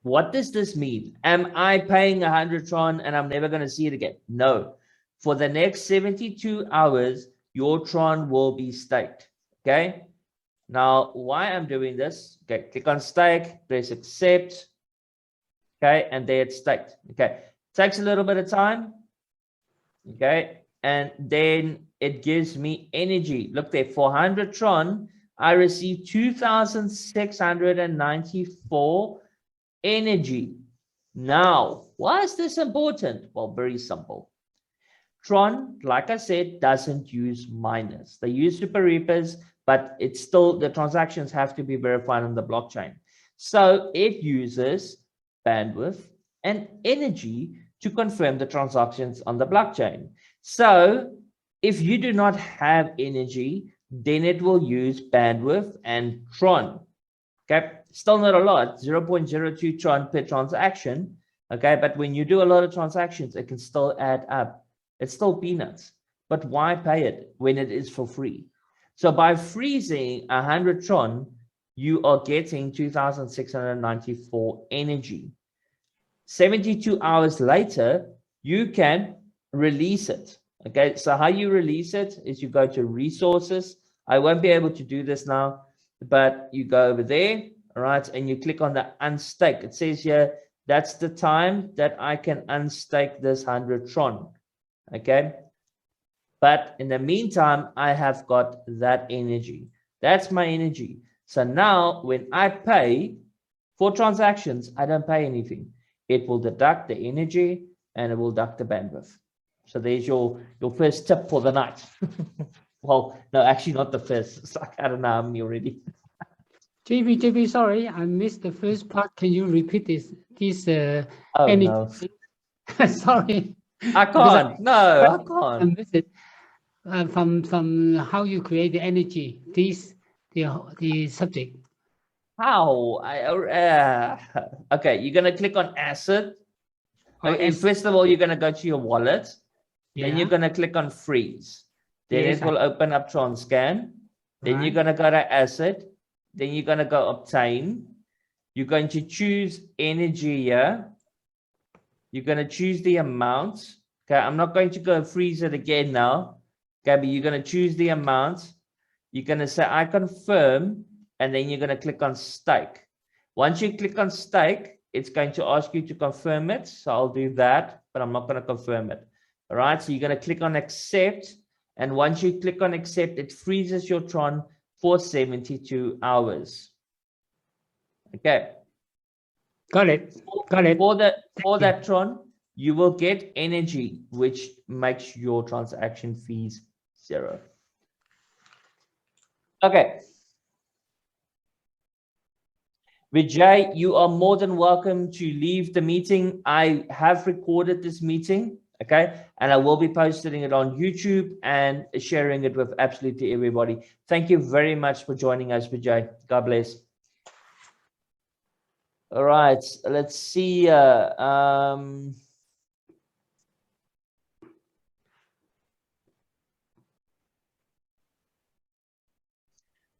what does this mean? Am I paying 100 Tron and I'm never going to see it again? No. For the next 72 hours, your Tron will be staked. Okay. Now, why I'm doing this? Okay. Click on stake, press accept. Okay. And there it's staked. Okay. Takes a little bit of time. Okay. And then it gives me energy. Look there, 400 Tron. I received 2,694 energy. Now, why is this important? Well, very simple. Tron, like I said, doesn't use miners. They use super reapers, but it's still, the transactions have to be verified on the blockchain. So it uses bandwidth and energy to confirm the transactions on the blockchain. So if you do not have energy, then it will use bandwidth and Tron. Okay, still not a lot, 0.02 Tron per transaction. Okay, but when you do a lot of transactions, it can still add up. It's still peanuts, but why pay it when it is for free? So by freezing 100 Tron, you are getting 2,694 energy. 72 hours later, you can release it. Okay, so how you release it is you go to resources. I won't be able to do this now, but you go over there, all right, and you click on the unstake. It says here, that's the time that I can unstake this 100 Tron. Okay, but in the meantime, I have got that energy. That's my energy. So now when I pay for transactions, I don't pay anything. It will deduct the energy and it will deduct the bandwidth. So there's your first tip for the night. Well, no, actually not the first. It's like, I don't know how many already. JP, sorry, I missed the first part. Can you repeat this Oh, energy? no. Sorry. I can't. No, I can't. I missed it. From how you create the energy, the subject. How? Okay, you're going to click on asset. Okay, first of all, you're going to go to your wallet. Then you're going to click on freeze. Then Yes, it will open up TronScan. Then you're Right. going to go to asset. Then you're going to go obtain. You're going to choose energy here. You're going to choose the amount. Okay, I'm not going to go freeze it again now. Okay, but you're going to choose the amount. You're going to say, I confirm, and then you're going to click on stake. Once you click on stake, it's going to ask you to confirm it. So I'll do that, but I'm not going to confirm it. All right, so you're going to click on accept. And once you click on accept, it freezes your Tron for 72 hours. Okay. Got it. Got it. For that Tron, you will get energy, which makes your transaction fees 0. Okay. Vijay, you are more than welcome to leave the meeting. I have recorded this meeting, okay? And I will be posting it on YouTube and sharing it with absolutely everybody. Thank you very much for joining us, Vijay. God bless. All right, let's see.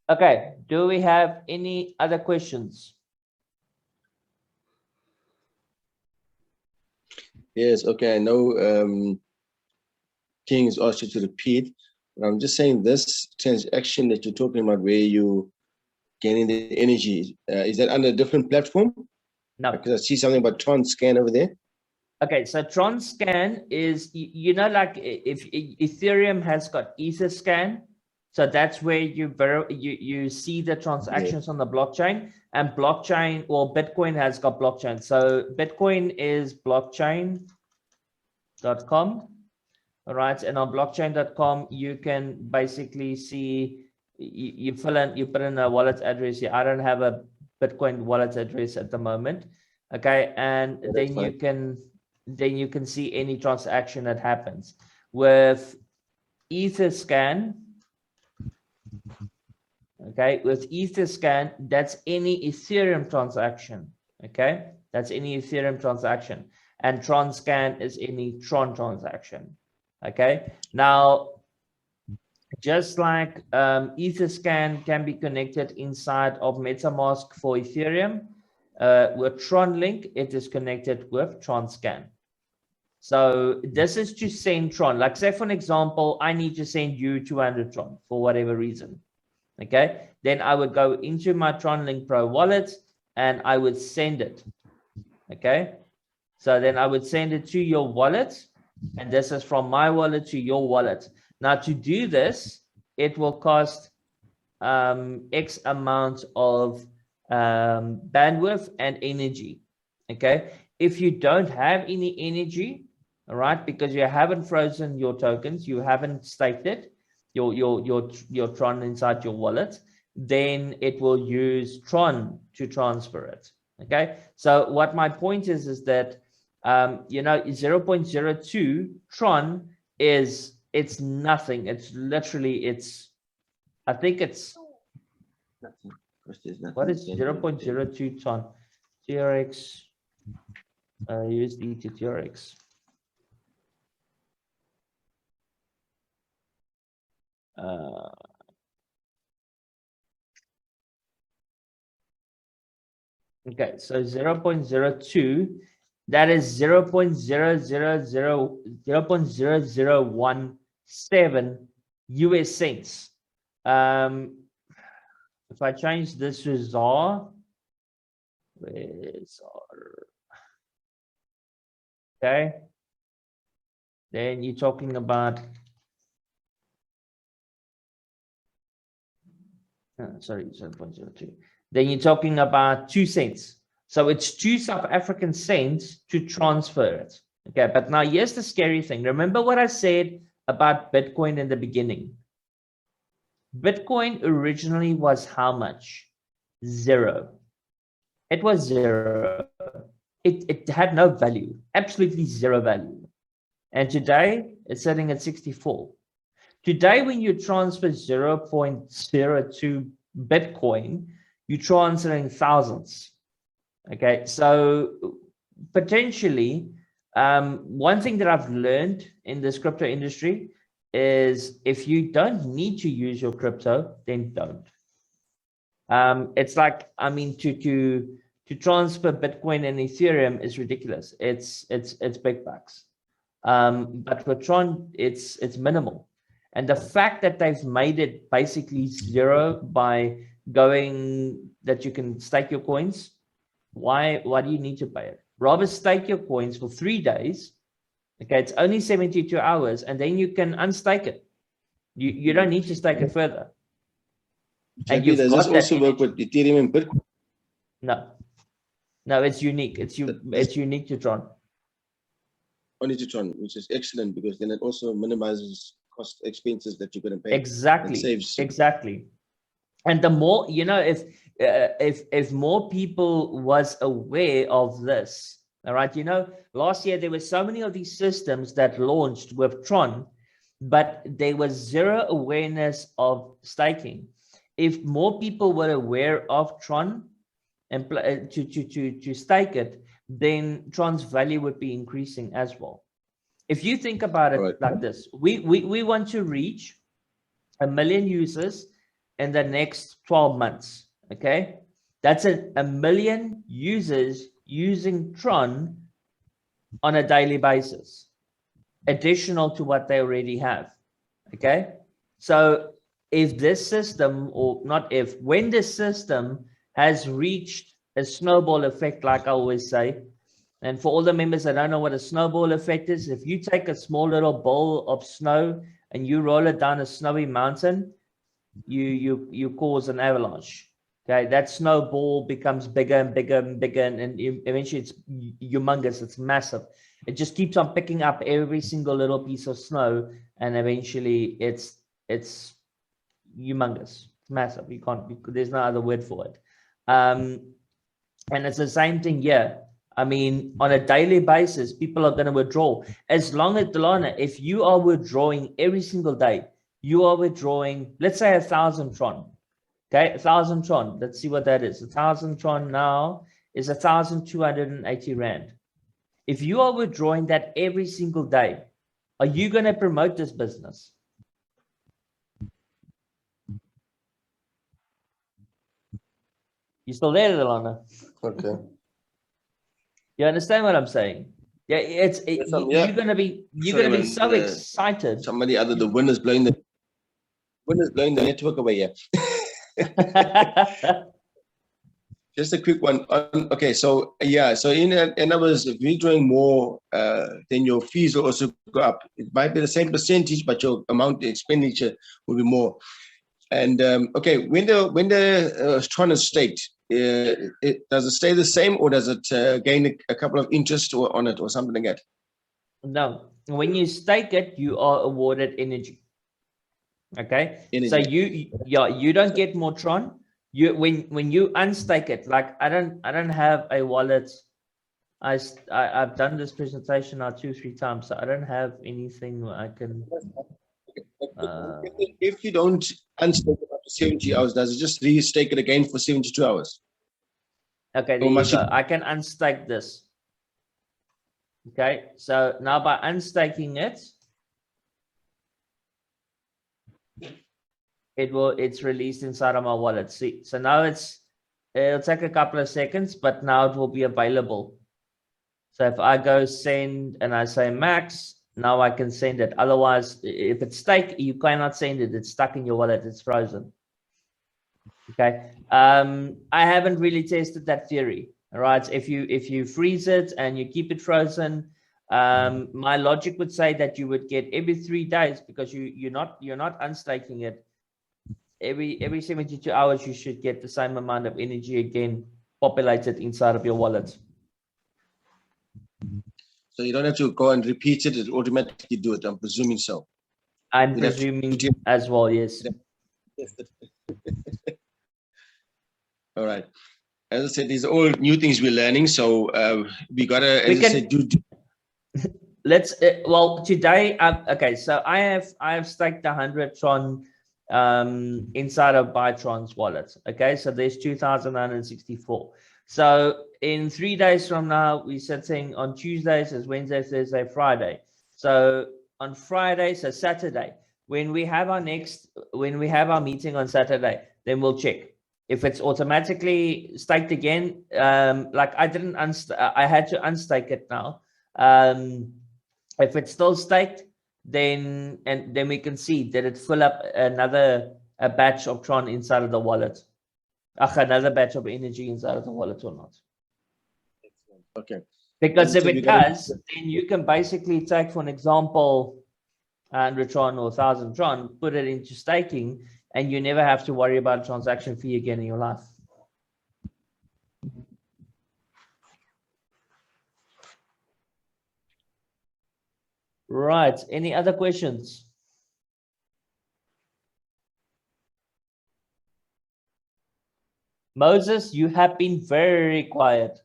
Okay, do we have any other questions? Yes, okay, I know King has asked you to repeat, but I'm just saying this transaction that you're talking about where you getting the energy, is that under a different platform? No. Because I see something about TronScan over there. Okay, so TronScan is, you know, like if Ethereum has got EtherScan, so that's where you see the transactions on the blockchain, and blockchain, well, Bitcoin has got blockchain. So Bitcoin is blockchain.com. All right, and on blockchain.com, you can basically see, you put in a wallet address here. I don't have a Bitcoin wallet address at the moment. Okay, and then you can see any transaction that happens. With EtherScan, okay, with EtherScan, that's any Ethereum transaction. Okay, that's any Ethereum transaction, and TronScan is any Tron transaction. Okay, now just like EtherScan can be connected inside of MetaMask for Ethereum, with TronLink, it is connected with TronScan. So this is to send Tron. Like say, for an example, I need to send you 200 Tron for whatever reason. Okay, then I would go into my TronLink Pro wallet and I would send it. Okay, so then I would send it to your wallet, and this is from my wallet to your wallet. Now to do this, it will cost X amount of bandwidth and energy. Okay. If you don't have any energy, all right, because you haven't frozen your tokens, you haven't staked it, your Tron inside your wallet, then it will use Tron to transfer it. Okay. So what my point is that, you know, 0.02 Tron is, it's nothing. It's literally, I think it's, Nothing. what is 0.02 Tron? TRX, USD to TRX. Okay, so 0.02, that is 0.0017 US cents. If I change this to ZAR, where's ZAR? Okay, then you're talking about, sorry, 0.02. Then you're talking about 2 cents. So it's 2 South African cents to transfer it. Okay, but now here's the scary thing. Remember what I said about Bitcoin in the beginning? Bitcoin originally was how much? 0. It was 0. It had no value, absolutely 0 value. And today it's sitting at 64. Today, when you transfer 0.02 Bitcoin, you're transferring thousands. Okay, so potentially, one thing that I've learned in this crypto industry is if you don't need to use your crypto, then don't. It's like, I mean, to transfer Bitcoin and Ethereum is ridiculous. It's big bucks. But for Tron, it's minimal. And the fact that they've made it basically 0 by going that you can stake your coins, why do you need to pay it? Rather stake your coins for 3 days. Okay, it's only 72 hours, and then you can unstake it. You don't need to stake it further. And does this also work with Ethereum and Bitcoin? No, it's unique. It's unique to Tron. Only to Tron, which is excellent, because then it also minimizes cost expenses that you're going to pay. Exactly. And the more, you know, if more people was aware of this, all right, you know, last year there were so many of these systems that launched with Tron, but there was 0 awareness of staking. If more people were aware of Tron and to stake it, then Tron's value would be increasing as well. If you think about it like this, we want to reach 1 million users in the next 12 months. Okay, that's a million users using Tron on a daily basis, additional to what they already have. Okay, so if this system, or not if, when this system has reached a snowball effect, like I always say, and for all the members that don't know what a snowball effect is, if you take a small little ball of snow and you roll it down a snowy mountain, you cause an avalanche. Okay, that snowball becomes bigger and bigger and bigger, and eventually it's humongous. It's massive. It just keeps on picking up every single little piece of snow, and eventually it's humongous. It's massive. There's no other word for it. And it's the same thing here. I mean, on a daily basis, people are going to withdraw. As long as, Delana, if you are withdrawing every single day, you are withdrawing, let's say 1,000 Tron. Okay, 1,000 Tron. Let's see what that is. 1,000 Tron now is 1,280 Rand. If you are withdrawing that every single day, are you going to promote this business? You still there, Delana? Okay. You understand what I'm saying? Yeah, you're gonna be so excited. Somebody other, the wind is blowing the network away here. Just a quick one. Okay, so yeah, so in other words, if you're doing more, then your fees will also go up. It might be the same percentage, but your amount of expenditure will be more. And okay, when the Tron is staked, does it stay the same, or does it gain a couple of interest on it or something like that? No, when you stake it, you are awarded energy. Okay, Energy. so you don't get more Tron. When you unstake it, like I don't have a wallet. I've done this presentation now 2-3 times, so I don't have anything where I can. If you don't unstake it after 70 hours, does it just restake it again for 72 hours? Okay, there you go. I can unstake this. Okay, so now by unstaking it, it's released inside of my wallet. See, so now it'll take a couple of seconds, but now it will be available. So if I go send and I say max, now I can send it. Otherwise, if it's staked, you cannot send it. It's stuck in your wallet. It's frozen. Okay. I haven't really tested that theory. All right. If you freeze it and you keep it frozen, my logic would say that you would get every 3 days, because you're not unstaking it. Every 72 hours, you should get the same amount of energy again populated inside of your wallet. So you don't have to go and repeat it; it automatically do it. I'm presuming so. I'm presuming as well. Yes. All right. As I said, these are all new things we're learning. So we gotta, as I said, do. Let's. Well, today, okay. So I have staked 100 Tron inside of Bytron's wallet. Okay, so there's 2,964. So in 3 days from now, we're sitting on Tuesdays as Wednesday, Thursday, Friday. So on Friday, so Saturday, when we have our meeting on Saturday, then we'll check if it's automatically staked again. Like I didn't I had to unstake it now. If it's still staked, then we can see that it fill up a batch of Tron inside of the wallet. Another batch of energy inside of the wallet or not. Okay. Because if it does, then you can basically take, for an example, 100 Tron or 1,000 Tron, put it into staking, and you never have to worry about a transaction fee again in your life. Right. Any other questions? Moses, you have been very quiet.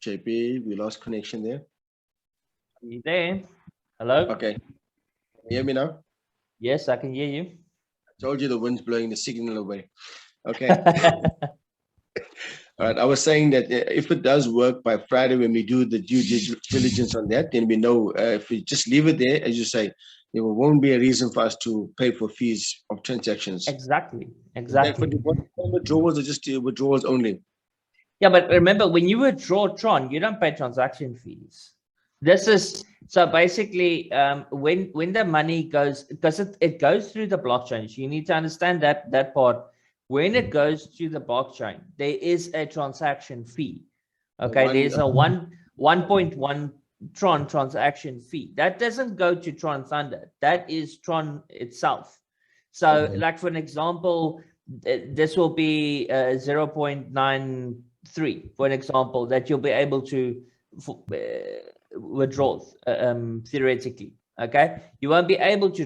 JP, we lost connection there. Are you there? Hello? Okay. Can you hear me now? Yes, I can hear you. I told you the wind's blowing the signal away. Okay. All right. I was saying that if it does work by Friday, when we do the due diligence on that, then we know if we just leave it there, as you say, there won't be a reason for us to pay for fees of transactions. Exactly. For withdrawals are just withdrawals only. Yeah, but remember, when you withdraw Tron, you don't pay transaction fees. This is so basically when the money goes, because it goes through the blockchain. So you need to understand that part. When it goes to the blockchain, there is a transaction fee. Okay, there's a 1.1 Tron transaction fee. That doesn't go to Tron Thunder. That is Tron itself. So, like for an example, this will be 0.93, for an example, that you'll be able to withdraw theoretically. Okay, you won't be able to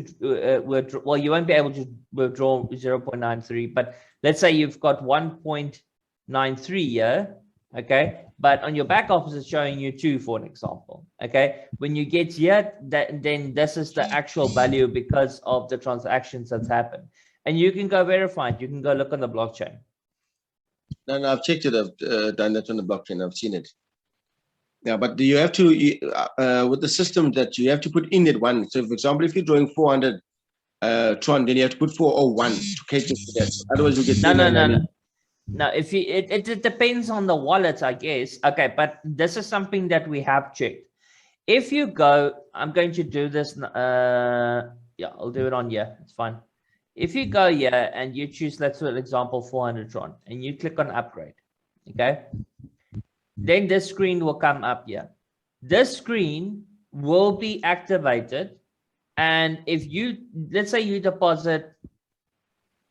withdraw. Well, you won't be able to withdraw 0.93, but let's say you've got 1.93 here. Okay, but on your back office it's showing you 2, for an example. Okay, when you get here, then this is the actual value because of the transactions that's happened, and you can go verify it. You can go look on the blockchain. No, I've checked it. I've done that on the blockchain. I've seen it. Yeah, but do you have to, with the system that you have to put in that one? So, for example, if you're drawing 400 Tron, then you have to put 401 to cater to that. Otherwise, you get No. If you, it depends on the wallet, I guess. Okay, but this is something that we have checked. If you go, I'm going to do this. Yeah, I'll do it on here. It's fine. If you go here and you choose, let's for example, 400 Tron, and you click on upgrade, okay, then this screen will come up here. this screen will be activated. And if you, let's say you deposit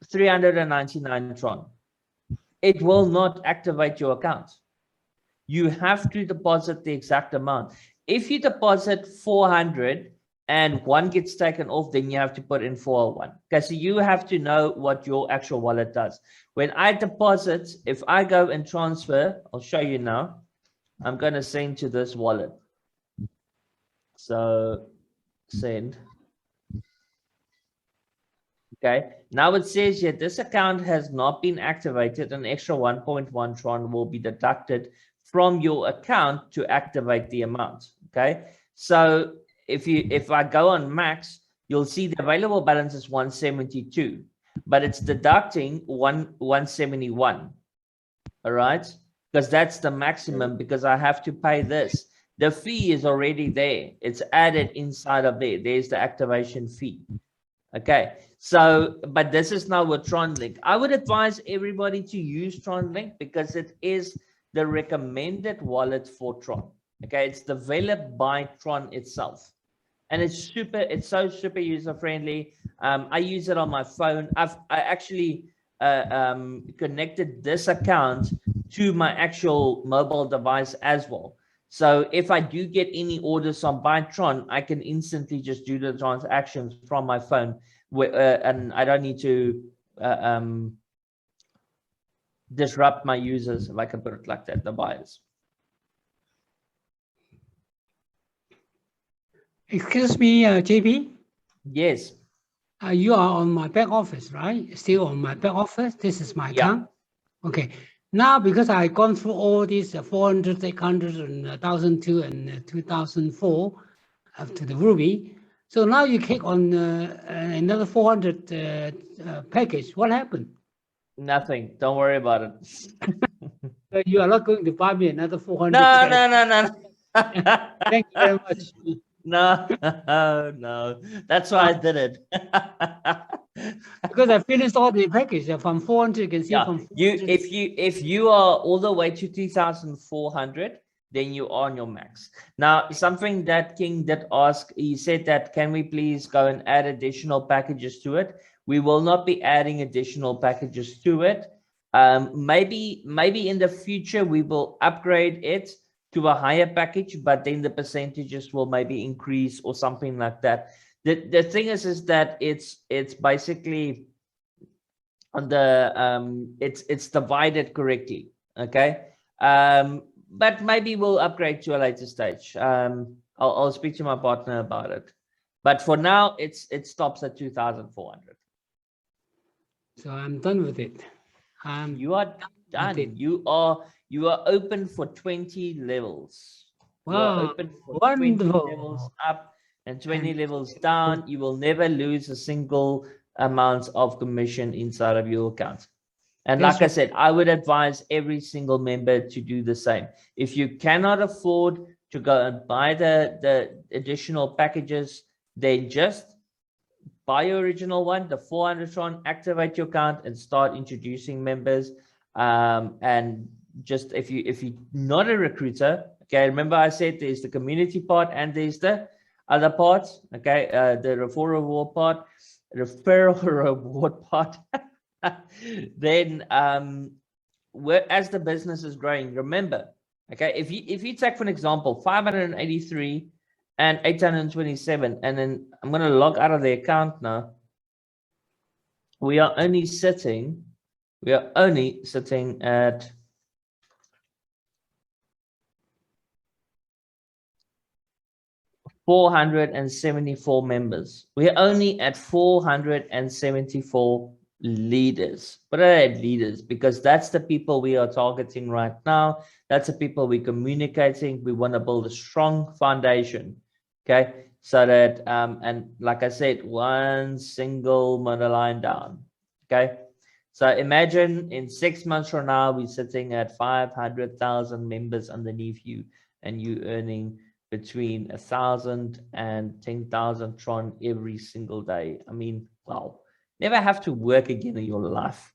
399 Tron, it will not activate your account. You have to deposit the exact amount. If you deposit 400 and one gets taken off, then you have to put in 401. Okay, so you have to know what your actual wallet does. When I deposit, if I go and transfer, I'll show you now. I'm going to send to this wallet. So send. Okay, now it says here, this account has not been activated. An extra 1.1 Tron will be deducted from your account to activate the amount. Okay, so if I go on max, you'll see the available balance is 172, but it's deducting 171. All right, because that's the maximum, because I have to pay this. The fee is already there. It's added inside of there. There's the activation fee. Okay, so, but this is now with TronLink. I would advise everybody to use TronLink because it is the recommended wallet for Tron. Okay, it's developed by Tron itself. And it's so super user friendly. I use it on my phone. I actually connected this account to my actual mobile device as well. So if I do get any orders on Tron, I can instantly just do the transactions from my phone, and I don't need to disrupt my users, if I can put it like that, the buyers. Excuse me, JP. Yes. You are on my back office, right? Still on my back office. This is my account. Okay. Now, because I've gone through all these 400, 800, and 1,002 and 2004 up to the Ruby. So now you click on another 400 package. What happened? Nothing. Don't worry about it. So you are not going to buy me another 400? No. Thank you very much. No. That's why I did it. Because I finished all the package from 400. You can see from 400. If you are all the way to 2,400, then you are on your max. Now, something that King did ask, he said that, can we please go and add additional packages to it? We will not be adding additional packages to it. Maybe in the future we will upgrade it to a higher package, but then the percentages will maybe increase or something like that. The thing is that it's basically on the it's divided correctly. Okay. But maybe we'll upgrade to a later stage. I'll speak to my partner about it. But for now, it stops at 2,400. So I'm done with it. You are done. You are open for 20 levels. Wow, you are open for wonderful. 20 levels up and 20 levels down. You will never lose a single amount of commission inside of your account. And like I said, I would advise every single member to do the same. If you cannot afford to go and buy the additional packages, then just buy your original one, the 400 Tron, activate your account and start introducing members. And just if you're not a recruiter, okay, remember I said there's the community part and there's the other parts, okay, the referral reward part, then as the business is growing, remember, okay, if you take for an example 583 and 827, and then I'm going to log out of the account now, we are only sitting at 474 members. We're only at 474 leaders. What are leaders? Because that's the people we are targeting right now. That's the people we're communicating. We want to build a strong foundation. Okay, so that and like I said, one single monoline down. Okay, so imagine in 6 months from now we're sitting at 500,000 members underneath you, and you earning between 1,000 and 10,000 Tron every single day. I mean, wow, never have to work again in your life.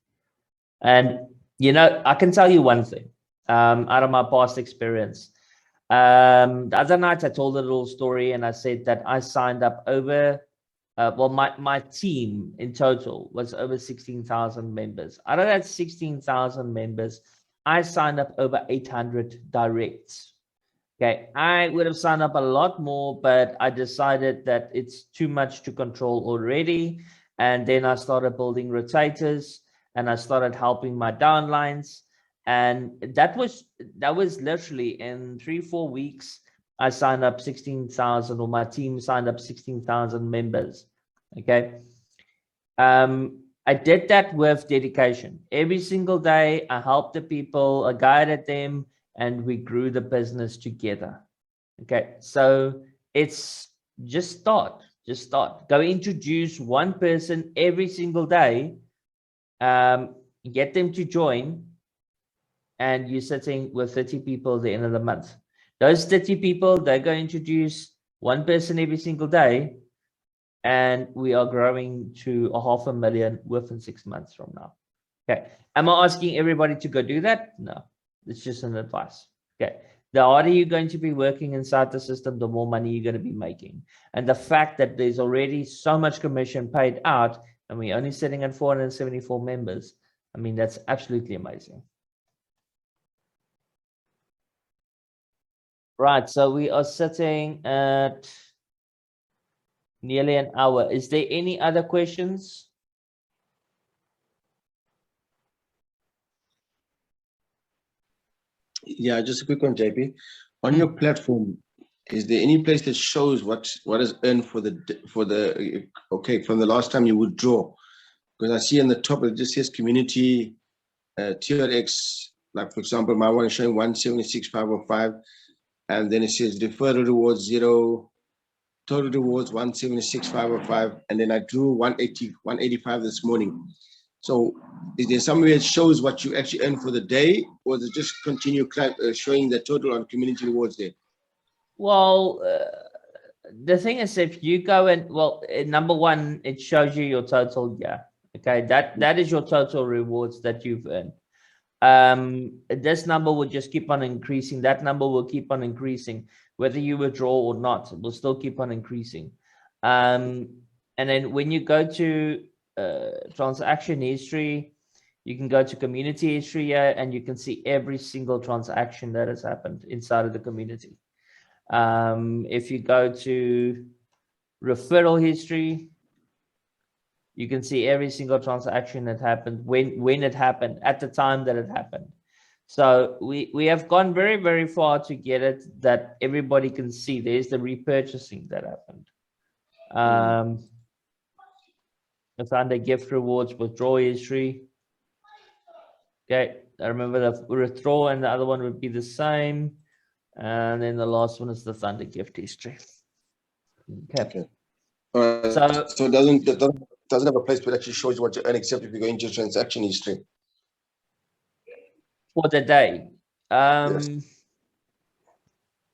And you know, I can tell you one thing out of my past experience. The other night I told a little story and I said that I signed up over, well, my team in total was over 16,000 members. Out of that 16,000 members, I signed up over 800 directs. Okay, I would have signed up a lot more, but I decided that it's too much to control already. And then I started building rotators and I started helping my downlines. And that was literally in 3-4 weeks, I signed up 16,000, or my team signed up 16,000 members. Okay. I did that with dedication. Every single day, I helped the people, I guided them, and we grew the business together. Okay. So it's just start. Go introduce one person every single day, get them to join, and you're sitting with 30 people at the end of the month. Those 30 people, they're going to introduce one person every single day, and we are growing to 500,000 within 6 months from now. Okay. Am I asking everybody to go do that? No, it's just an advice. Okay. The harder you're going to be working inside the system, the more money you're going to be making. And the fact that there's already so much commission paid out, and we're only sitting at 474 members, I mean, that's absolutely amazing. Right, so we are sitting at nearly an hour. Is there any other questions? Yeah, just a quick one, JP. On your platform, is there any place that shows what is earned for the okay, from the last time you withdraw? Because I see on the top it just says community TRX, like for example, my one is showing 176,505, and then it says referral rewards 0, total rewards 176,505, and then I drew 185 this morning. So is there somewhere it shows what you actually earn for the day, or does it just continue showing the total on community rewards there? Well, the thing is, if you go and, well, number one, it shows you your total. Yeah. Okay. That is your total rewards that you've earned. This number will just keep on increasing. That number will keep on increasing, whether you withdraw or not, it will still keep on increasing. And then when you go to transaction history, you can go to community history here, and you can see every single transaction that has happened inside of the community. If you go to referral history, you can see every single transaction that happened, when it happened, at the time that it happened. So we have gone very, very far to get it that everybody can see. There's the repurchasing that happened. It's under gift rewards, withdrawal history. Okay, I remember the withdrawal and the other one would be the same. And then the last one is the Thunder gift history. Okay. All right. So it doesn't have a place where it actually shows you what you earn, except if you go into transaction history. For the day. Yes.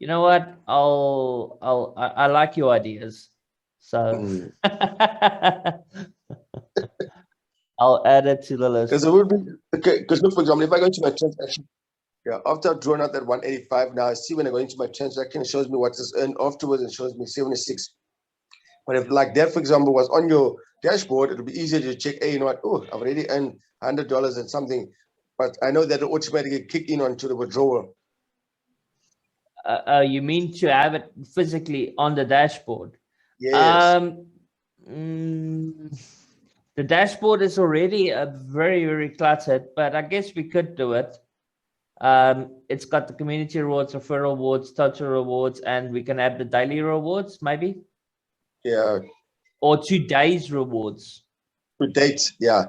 You know what? I like your ideas. So I'll add it to the list. Because it would be okay. Because look, for example, if I go into my transaction, yeah, after I've drawn out that 185, now I see when I go into my transaction, it shows me what is earned afterwards, and shows me 76. But if like that, for example, was on your dashboard, it would be easier to check, hey, you know what? Oh, I've already earned $100 and something. But I know that it automatically kick in onto the withdrawal. You mean to have it physically on the dashboard? Yes. The dashboard is already very, very cluttered, but I guess we could do it. It's got the community rewards, referral rewards, total rewards, and we can add the daily rewards, maybe. Yeah. Or today's rewards. To date, yeah.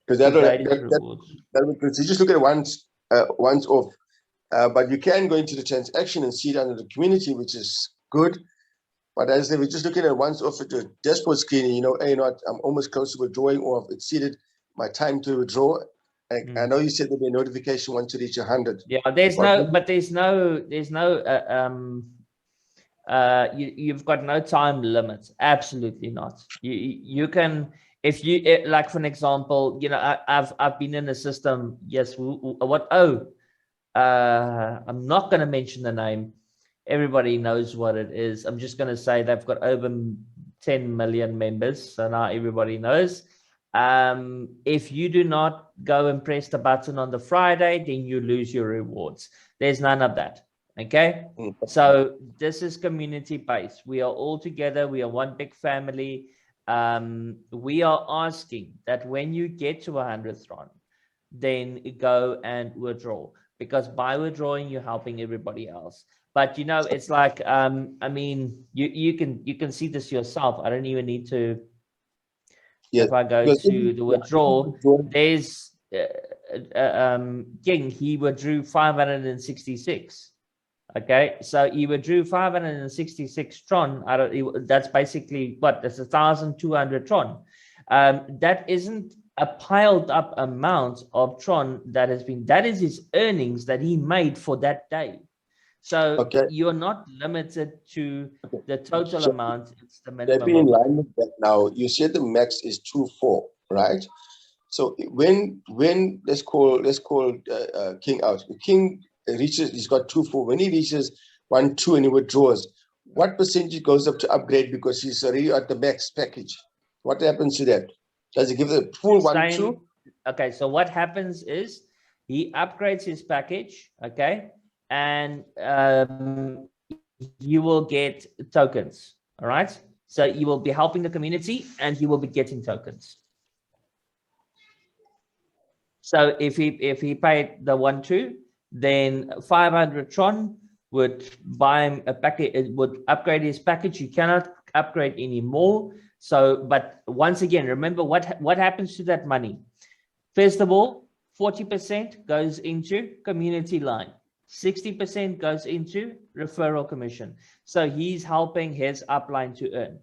Because that you just look at it once off. But you can go into the transaction and see it under the community, which is good. But as if we're just looking at once off at the dashboard screen, and you know, hey, you know what, I'm almost close to withdrawing, or I've exceeded my time to withdraw. I know you said there'll be a notification once you reach 100. Yeah, there's no you've got no time limit. Absolutely not. You can, if you like, for an example, you know, I've been in the system. Yes. I'm not going to mention the name. Everybody knows what it is. I'm just going to say they've got over 10 million members. So now everybody knows. If you do not go and press the button on the Friday, then you lose your rewards. There's none of that. Okay. So this is community based. We are all together. We are one big family. We are asking that when you get to 100th Tron, then go and withdraw, because by withdrawing, you're helping everybody else. But you know, it's like, I mean, you can see this yourself. I don't even need to. If I go to the withdrawal, there's King. He withdrew 566. Okay, so he withdrew 566 Tron. That's basically what? That's 1,200 Tron. That isn't a piled up amount of Tron that has been. That is his earnings that he made for that day. So you're not limited to the total amount. It's the minimum. They've been in line with that now. You said the max is 2.4, right? So when let's call King out. King reaches, he's got 2.4. When he reaches 1.2 and he withdraws, what percentage goes up to upgrade because he's already at the max package? What happens to that? Does he give the full 1.2? Okay, so what happens is he upgrades his package. Okay. And you will get tokens. All right. So you will be helping the community and you will be getting tokens. So if he paid the 1.2, then 500 Tron would buy him a package. It would upgrade his package. You cannot upgrade anymore. So, but once again, remember what happens to that money. First of all, 40% goes into community line. 60% goes into referral commission. So he's helping his upline to earn.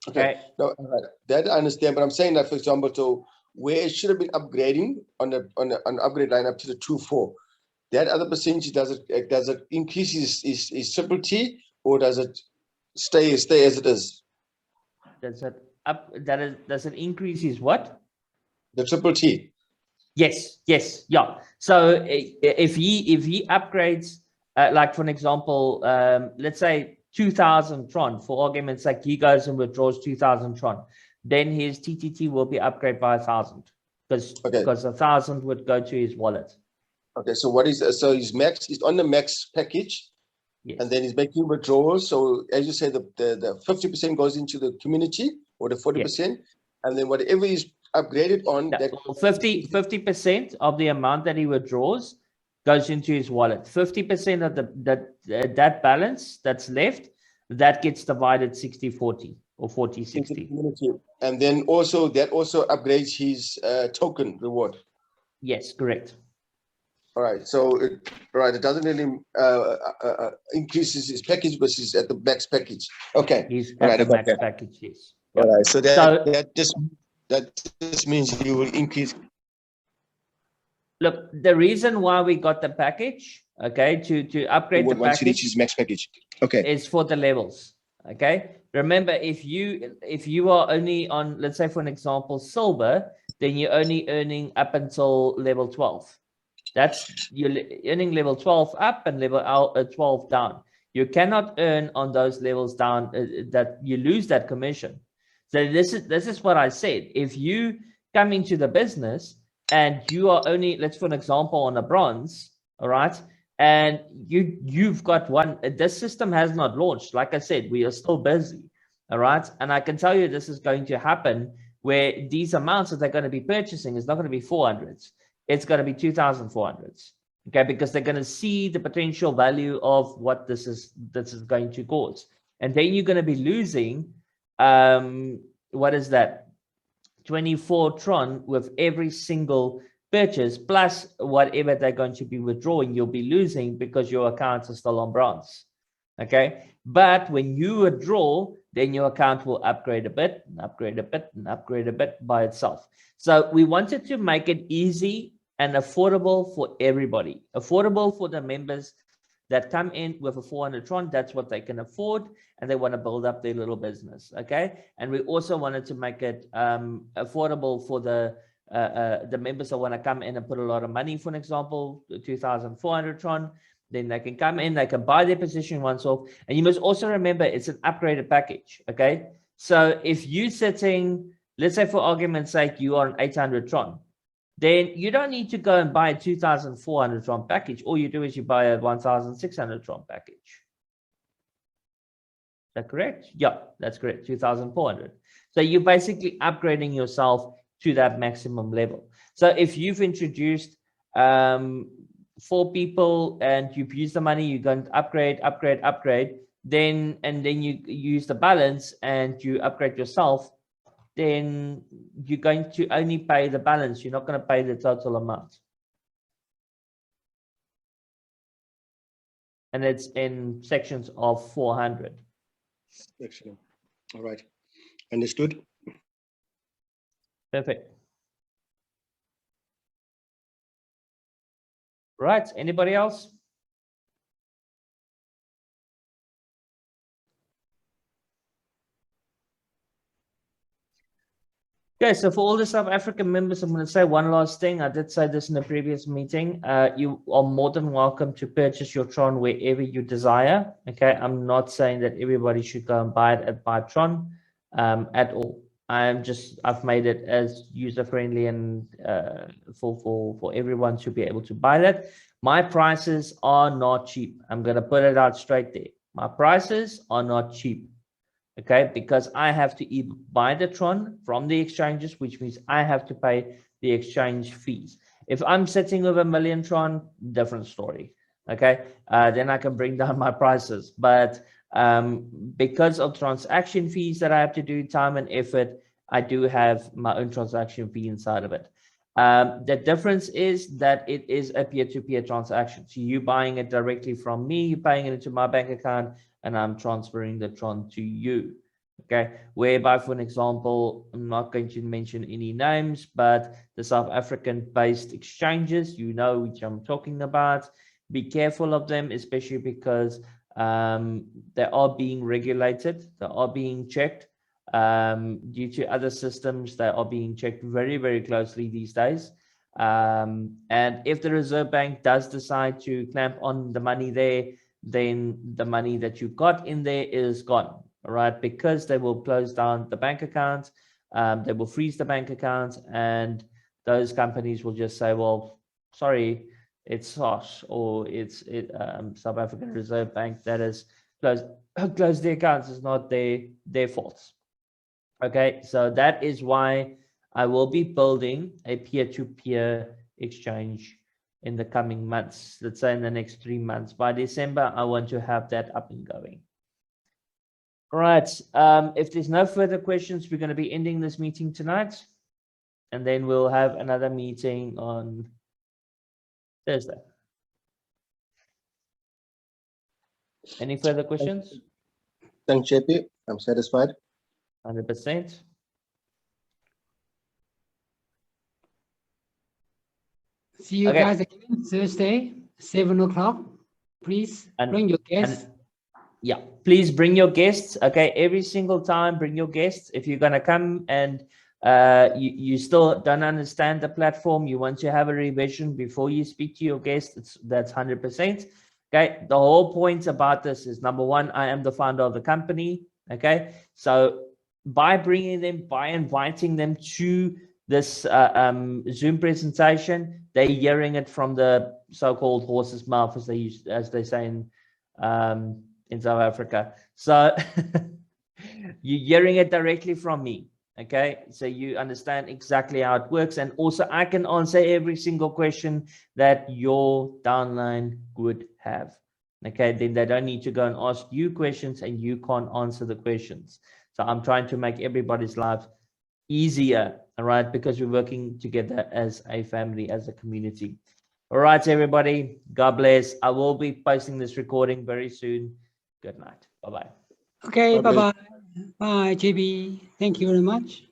Okay. No, that I understand, but I'm saying that, for example, so where it should have been upgrading on the upgrade line up to the 2.4, that other percentage, does it increase his triple T, or does it stay as it is? Does it increase his what? The triple T. Yes, yeah. So if he upgrades, like for an example, let's say 2,000 Tron, for argument's sake, he goes and withdraws 2,000 Tron, then his TTT will be upgraded by 1,000 because 1,000 would go to his wallet. Okay, so so his max is on the max package, yes. And then he's making withdrawals. So as you say, the 50% goes into the community, or the 40%, yes. And then whatever is upgraded on that 50% of the amount that he withdraws goes into his wallet. 50% of that balance that's left, that gets divided 60-40 or 40-60. And then also that also upgrades his token reward. Yes, correct. All right, so it doesn't really increases his package, but he's at the max package. Okay, he's at the max package. Yes. All right, so that just means you will increase. Look, the reason why we got the package, okay, to upgrade the once package, he reaches max package, okay, is for the levels. Okay, remember, if you are only on, let's say for an example, silver, then you're only earning up until level 12. That's you're earning level 12 up and level 12 down. You cannot earn on those levels down, that you lose that commission. So this is what I said. If you come into the business and you are only, let's for an example, on a bronze, all right, and you've got one, this system has not launched. Like I said, we are still busy, all right, and I can tell you this is going to happen where these amounts that they're going to be purchasing is not going to be 400s. It's going to be 2,400s, okay, because they're going to see the potential value of what this is going to cause, and then you're going to be losing, what is that, 24 Tron with every single purchase, plus whatever they're going to be withdrawing, you'll be losing because your accounts are still on bronze, okay? But when you withdraw, then your account will upgrade a bit, and upgrade a bit, and upgrade a bit by itself. So we wanted to make it easy and affordable for everybody, affordable for the members that come in with a 400 Tron. That's what they can afford, and they want to build up their little business, okay? And we also wanted to make it affordable for the the members that want to come in and put a lot of money, for an example, 2,400 Tron, then they can come in, they can buy their position once off. And you must also remember it's an upgraded package, okay? So if you're sitting, let's say for argument's sake, you are an 800 Tron, then you don't need to go and buy a 2,400 Tron package. All you do is you buy a 1,600 Tron package. Is that correct? Yeah, that's correct, 2,400. So you're basically upgrading yourself to that maximum level. So if you've introduced 4 people and you've used the money, you're going to upgrade, then you use the balance and you upgrade yourself, then you're going to only pay the balance. You're not going to pay the total amount. And it's in sections of 400. Excellent. All right. Understood. Perfect. Right. Anybody else? Okay, so for all the South African members, I'm going to say one last thing. I did say this in the previous meeting. You are more than welcome to purchase your Tron wherever you desire. Okay, I'm not saying that everybody should go and buy it at Tron at all. I've made it as user friendly and for everyone to be able to buy that. My prices are not cheap. I'm going to put it out straight there. My prices are not cheap. Okay, because I have to either buy the Tron from the exchanges, which means I have to pay the exchange fees. If I'm sitting with 1 million Tron, different story. Okay, then I can bring down my prices. But because of transaction fees that I have to do, time and effort, I do have my own transaction fee inside of it. The difference is that it is a peer-to-peer transaction. So you buying it directly from me, you're paying it into my bank account, and I'm transferring the Tron to you. Okay, whereby, for an example, I'm not going to mention any names, but the South African-based exchanges, you know which I'm talking about. Be careful of them, especially because they are being regulated, they are being checked. Due to other systems, they are being checked very, very closely these days. And if the Reserve Bank does decide to clamp on the money there, then the money that you got in there is gone, all right? Because they will close down the bank accounts, they will freeze the bank accounts, and those companies will just say, well, sorry, it's SARS or it's South African Reserve Bank that has closed the accounts. It's not their fault. Okay, so that is why I will be building a peer-to-peer exchange in the coming months. Let's say in the next 3 months. By December, I want to have that up and going. All right, if there's no further questions, we're going to be ending this meeting tonight. And then we'll have another meeting on Thursday. Any further questions? Thanks, JP. I'm satisfied. 100%. See you Okay. guys again Thursday, 7 o'clock. Please bring your guests. Yeah, please bring your guests. Okay, every single time, bring your guests. If you're going to come and you still don't understand the platform, you want to have a revision before you speak to your guests, that's 100%. Okay, the whole point about this is, number one, I am the founder of the company. Okay, so by bringing them, by inviting them to this Zoom presentation, they're hearing it from the so-called horse's mouth, as they say in South Africa. So you're hearing it directly from me. Okay, so you understand exactly how it works, and also I can answer every single question that your downline would have. Okay, then they don't need to go and ask you questions and you can't answer the questions. So I'm trying to make everybody's life easier, all right, because we're working together as a family, as a community. All right, everybody, God bless. I will be posting this recording very soon. Good night. Bye-bye. Okay, God bless. bye-bye. Bye, JB. Thank you very much.